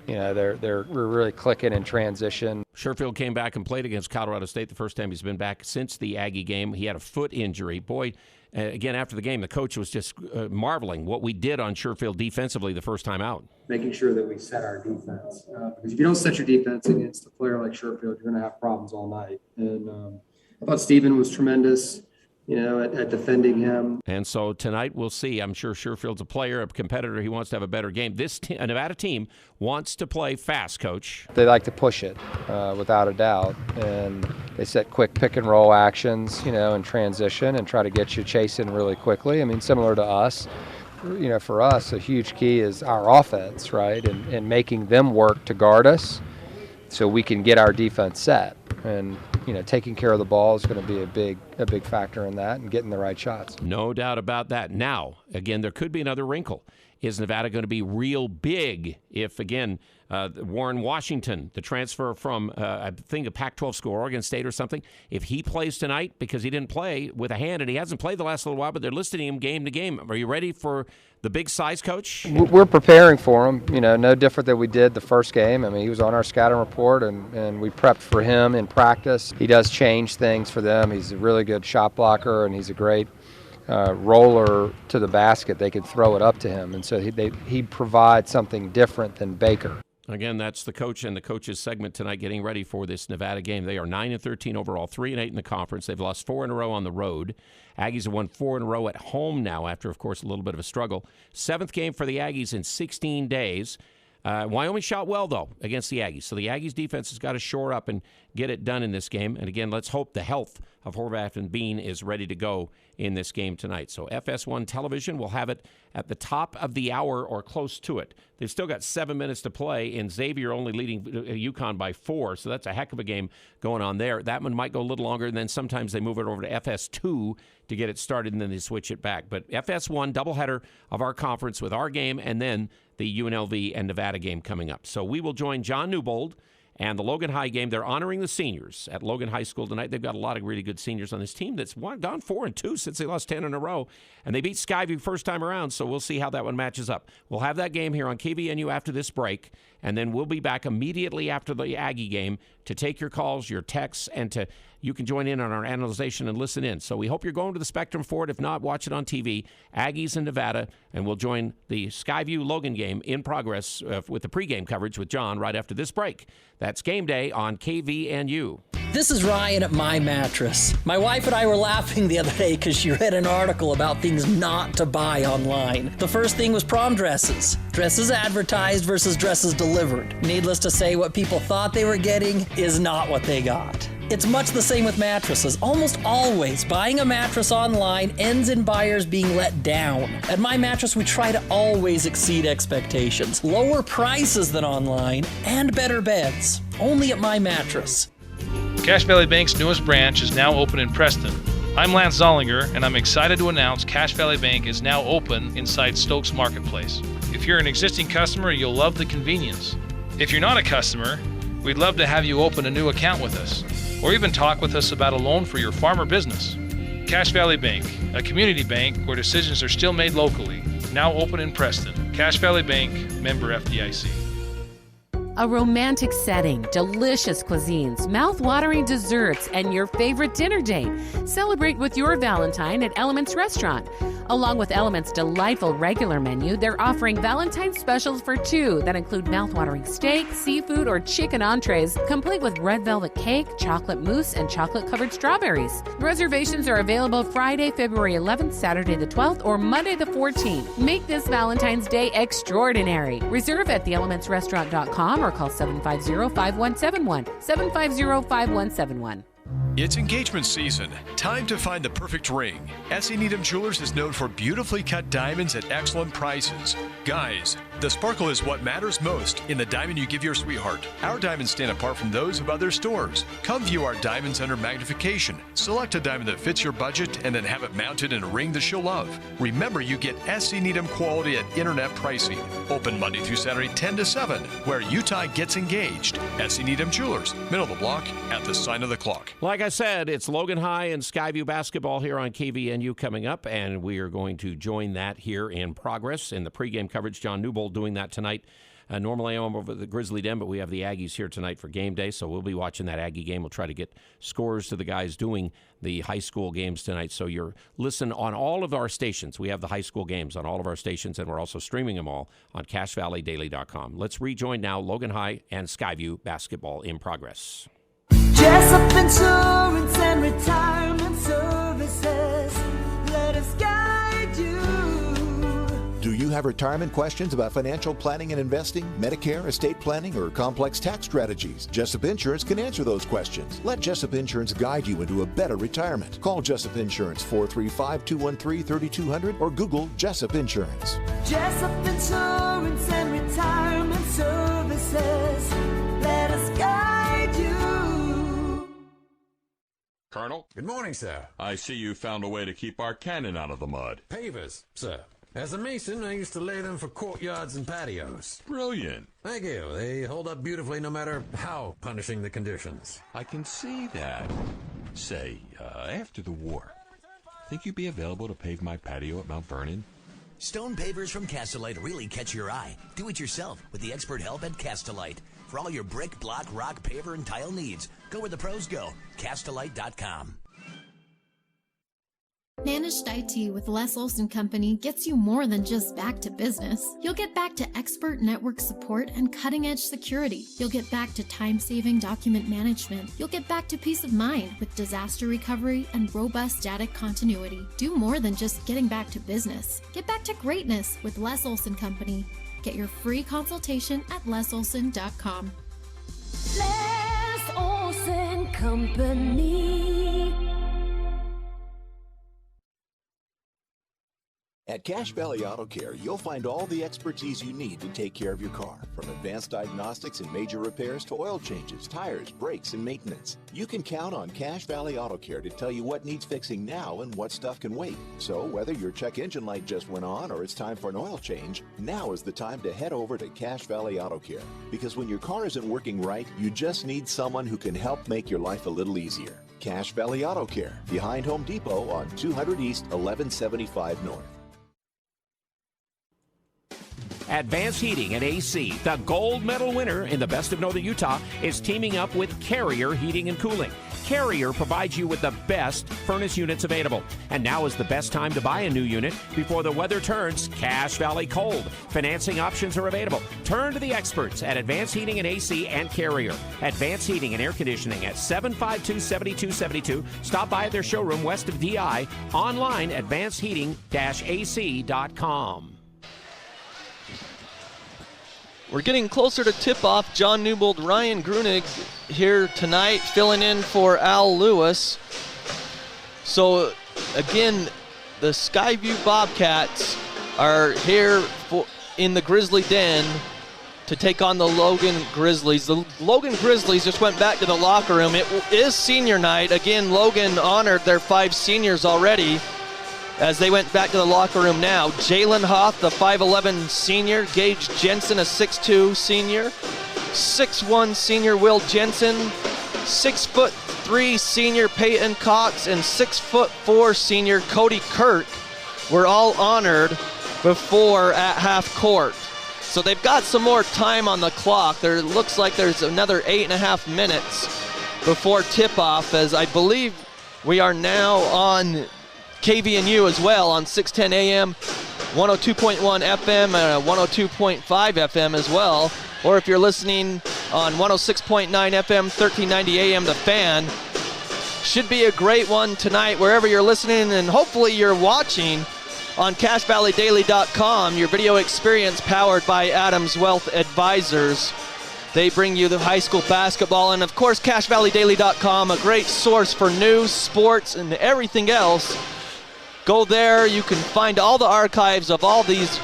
We're really clicking in transition. Sherfield came back and played against Colorado State the first time he's been back since the Aggie game. He had a foot injury. Boy, again, after the game, the coach was just marveling what we did on Sherfield defensively the first time out. Making sure that we set our defense. Because if you don't set your defense against a player like Sherfield, you're going to have problems all night. And I thought Steven was tremendous, at defending him. And so tonight we'll see. I'm sure Sherfield's a player, a competitor. He wants to have a better game. This a Nevada team wants to play fast, Coach. They like to push it, without a doubt. And they set quick pick-and-roll actions, in transition and try to get you chasing really quickly. Similar to us. For us, a huge key is our offense, right? And making them work to guard us so we can get our defense set. And, taking care of the ball is going to be a big factor in that and getting the right shots. No doubt about that. Now, again, there could be another wrinkle. Is Nevada going to be real big if, again, Warren Washington, the transfer from, I think, a Pac-12 school, Oregon State or something, if he plays tonight because he didn't play with a hand, and he hasn't played the last little while, but they're listing him game to game. Are you ready for the big size, Coach? We're preparing for him, no different than we did the first game. He was on our scouting report, and we prepped for him in practice. He does change things for them. He's a really good shot blocker, and he's a great roller to the basket. They could throw it up to him, and so he provides something different than Baker. Again, that's the coach and the coaches segment tonight getting ready for this Nevada game. They are 9-13 overall, 3-8 in the conference. They've lost 4 in a row on the road. Aggies have won 4 in a row at home now after, of course, a little bit of a struggle. 7th game for the Aggies in 16 days. Wyoming shot well, though, against the Aggies. So the Aggies defense has got to shore up and get it done in this game. And again, let's hope the health of Horvath and Bean is ready to go in this game tonight. So FS1 television will have it at the top of the hour or close to it. They've still got 7 minutes to play, and Xavier only leading UConn by 4, so that's a heck of a game going on there. That one might go a little longer, and then sometimes they move it over to FS2 to get it started, and then they switch it back. But FS1, doubleheader of our conference with our game, and then the UNLV and Nevada game coming up. So we will join John Newbold and the Logan High game. They're honoring the seniors at Logan High School tonight. They've got a lot of really good seniors on this team that's gone 4-2 since they lost 10 in a row. And they beat Skyview first time around, so we'll see how that one matches up. We'll have that game here on KVNU after this break, and then we'll be back immediately after the Aggie game to take your calls, your texts, and you can join in on our analyzation and listen in. So we hope you're going to the Spectrum for it. If not, watch it on TV. Aggies in Nevada, and we'll join the Skyview-Logan game in progress with the pregame coverage with John right after this break. That's Game Day on KVNU. This is Ryan at My Mattress. My wife and I were laughing the other day because she read an article about things not to buy online. The first thing was prom dresses. Dresses advertised versus dresses delivered. Needless to say, what people thought they were getting is not what they got. It's much the same with mattresses. Almost always, buying a mattress online ends in buyers being let down. At My Mattress, we try to always exceed expectations. Lower prices than online, and better beds. Only at My Mattress. Cache Valley Bank's newest branch is now open in Preston. I'm Lance Zollinger, and I'm excited to announce Cache Valley Bank is now open inside Stokes Marketplace. If you're an existing customer, you'll love the convenience. If you're not a customer, we'd love to have you open a new account with us, or even talk with us about a loan for your farm or business. Cache Valley Bank, a community bank where decisions are still made locally, now open in Preston. Cache Valley Bank, member FDIC. A romantic setting, delicious cuisines, mouth-watering desserts, and your favorite dinner date. Celebrate with your Valentine at Elements Restaurant. Along with Elements' delightful regular menu, they're offering Valentine's specials for two that include mouth-watering steak, seafood, or chicken entrees, complete with red velvet cake, chocolate mousse, and chocolate-covered strawberries. Reservations are available Friday, February 11th, Saturday the 12th, or Monday the 14th. Make this Valentine's Day extraordinary. Reserve at theelementsrestaurant.com or call 750-5171, 750-5171. It's engagement season. Time to find the perfect ring. S.E. Needham Jewelers is known for beautifully cut diamonds at excellent prices. Guys, the sparkle is what matters most in the diamond you give your sweetheart. Our diamonds stand apart from those of other stores. Come view our diamonds under magnification. Select a diamond that fits your budget and then have it mounted in a ring that she'll love. Remember, you get S.E. Needham quality at internet pricing. Open Monday through Saturday 10 to 7, where Utah gets engaged. S.E. Needham Jewelers, middle of the block at the sign of the clock. Like I said, it's Logan High and Skyview basketball here on KVNU coming up, and we are going to join that here in progress in the pregame coverage. John Newbold doing that tonight. Normally I'm over the Grizzly Den, but we have the Aggies here tonight for game day, so we'll be watching that Aggie game. We'll try to get scores to the guys doing the high school games tonight, so you're listen on all of our stations. We have the high school games on all of our stations, and we're also streaming them all on CacheValleyDaily.com. Let's rejoin now Logan High and Skyview basketball in progress. Jessup Insurance and Retirement Services, let us guide you. Do you have retirement questions about financial planning and investing, Medicare, estate planning, or complex tax strategies? Jessup Insurance can answer those questions. Let Jessup Insurance guide you into a better retirement. Call Jessup Insurance 435-213-3200 or Google Jessup Insurance. Jessup Insurance and Retirement Services, let us guide you. Colonel? Good morning, sir. I see you found a way to keep our cannon out of the mud. Pavers, sir. As a mason, I used to lay them for courtyards and patios. Brilliant. Thank you. They hold up beautifully no matter how punishing the conditions. I can see that. Say, after the war, think you'd be available to pave my patio at Mount Vernon? Stone pavers from Castellite really catch your eye. Do it yourself with the expert help at Castellite. For all your brick, block, rock, paver, and tile needs, go where the pros go. Castellite.com. Managed IT with Les Olson Company gets you more than just back to business. You'll get back to expert network support and cutting-edge security. You'll get back to time-saving document management. You'll get back to peace of mind with disaster recovery and robust data continuity. Do more than just getting back to business. Get back to greatness with Les Olson Company. Get your free consultation at lesolson.com. Les Olson Company. At Cache Valley Auto Care, you'll find all the expertise you need to take care of your car, from advanced diagnostics and major repairs to oil changes, tires, brakes, and maintenance. You can count on Cache Valley Auto Care to tell you what needs fixing now and what stuff can wait. So whether your check engine light just went on or it's time for an oil change, now is the time to head over to Cache Valley Auto Care. Because when your car isn't working right, you just need someone who can help make your life a little easier. Cache Valley Auto Care, behind Home Depot on 200 East, 1175 North. Advanced Heating and AC, the gold medal winner in the Best of Northern Utah, is teaming up with Carrier Heating and Cooling. Carrier provides you with the best furnace units available. And now is the best time to buy a new unit before the weather turns Cache Valley cold. Financing options are available. Turn to the experts at Advanced Heating and AC and Carrier. Advanced Heating and Air Conditioning at 752-7272. Stop by their showroom west of DI. Online, advancedheating-ac.com. We're getting closer to tip-off. John Newbold, Ryan Grunig here tonight, filling in for Al Lewis. So, again, the Skyview Bobcats are here in the Grizzly Den to take on the Logan Grizzlies. The Logan Grizzlies just went back to the locker room. It is senior night. Again, Logan honored their 5 seniors already as they went back to the locker room now. Jalen Hoth, the 5'11 senior. Gage Jensen, a 6'2 senior. 6'1 senior Will Jensen. 6'3 senior Peyton Cox. And 6'4 senior Cody Kirk were all honored before at half court. So they've got some more time on the clock. There looks like there's another 8.5 minutes before tip-off, as I believe we are now on KVNU as well on 610 AM, 102.1 FM, and 102.5 FM as well. Or if you're listening on 106.9 FM, 1390 AM, The Fan. Should be a great one tonight wherever you're listening, and hopefully you're watching on CacheValleyDaily.com, your video experience powered by Adams Wealth Advisors. They bring you the high school basketball, and of course CacheValleyDaily.com, a great source for news, sports, and everything else. Go there, you can find all the archives of all these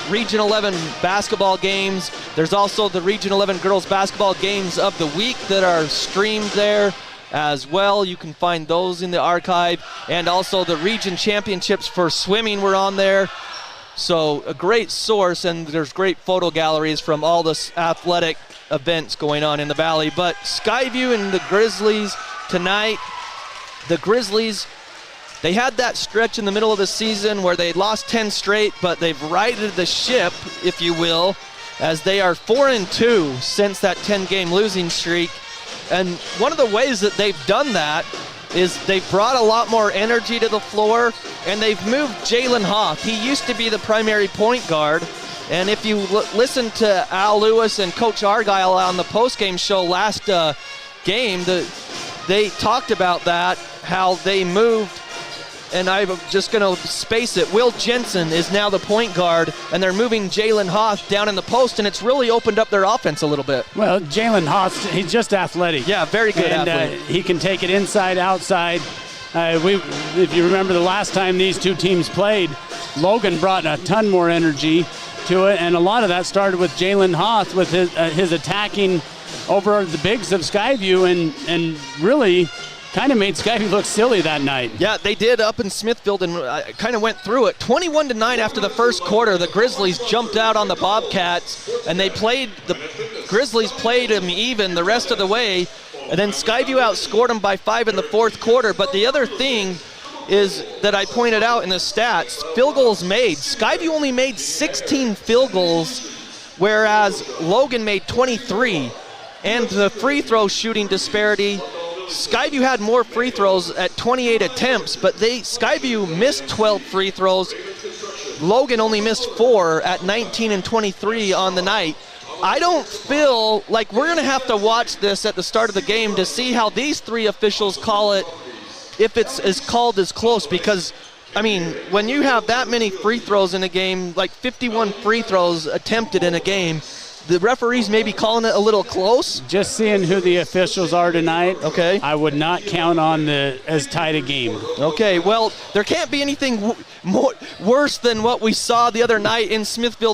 Region 11 basketball games. There's also the Region 11 girls basketball games of the week that are streamed there as well. You can find those in the archive. And also the region championships for swimming were on there. So a great source, and there's great photo galleries from all the athletic events going on in the Valley. But Skyview and the Grizzlies tonight. The Grizzlies, they had that stretch in the middle of the season where they lost 10 straight, but they've righted the ship, if you will, as they are 4-2 since that 10-game losing streak. And one of the ways that they've done that is they've brought a lot more energy to the floor, and they've moved Jalen Hoth. He used to be the primary point guard, and if you listen to Al Lewis and Coach Argyle on the postgame show last game, they talked about that, how they moved. And I'm just going to space it. Will Jensen is now the point guard, and they're moving Jalen Hoth down in the post, and it's really opened up their offense a little bit. Well, Jalen Hoth, he's just athletic. Yeah, very good athlete. He can take it inside, outside. If you remember the last time these two teams played, Logan brought a ton more energy to it, and a lot of that started with Jalen Hoth with his attacking over the bigs of Skyview, and really kind of made Skyview look silly that night. Yeah, they did up in Smithfield, and kind of went through it. 21-9 after the first quarter. The Grizzlies jumped out on the Bobcats, and the Grizzlies played them even the rest of the way, and then Skyview outscored them by 5 in the fourth quarter. But the other thing is that I pointed out in the stats, field goals made. Skyview only made 16 field goals, whereas Logan made 23. And the free throw shooting disparity, Skyview had more free throws at 28 attempts, but Skyview missed 12 free throws. Logan only missed 4 at 19 and 23 on the night. I don't feel like we're going to have to watch this at the start of the game to see how these three officials call it, if it's called as close, because, I mean, when you have that many free throws in a game, like 51 free throws attempted in a game, the referees maybe calling it a little close? Just seeing who the officials are tonight, okay, I would not count on as tight a game. Okay, well, there can't be anything worse than what we saw the other night in Smithfield.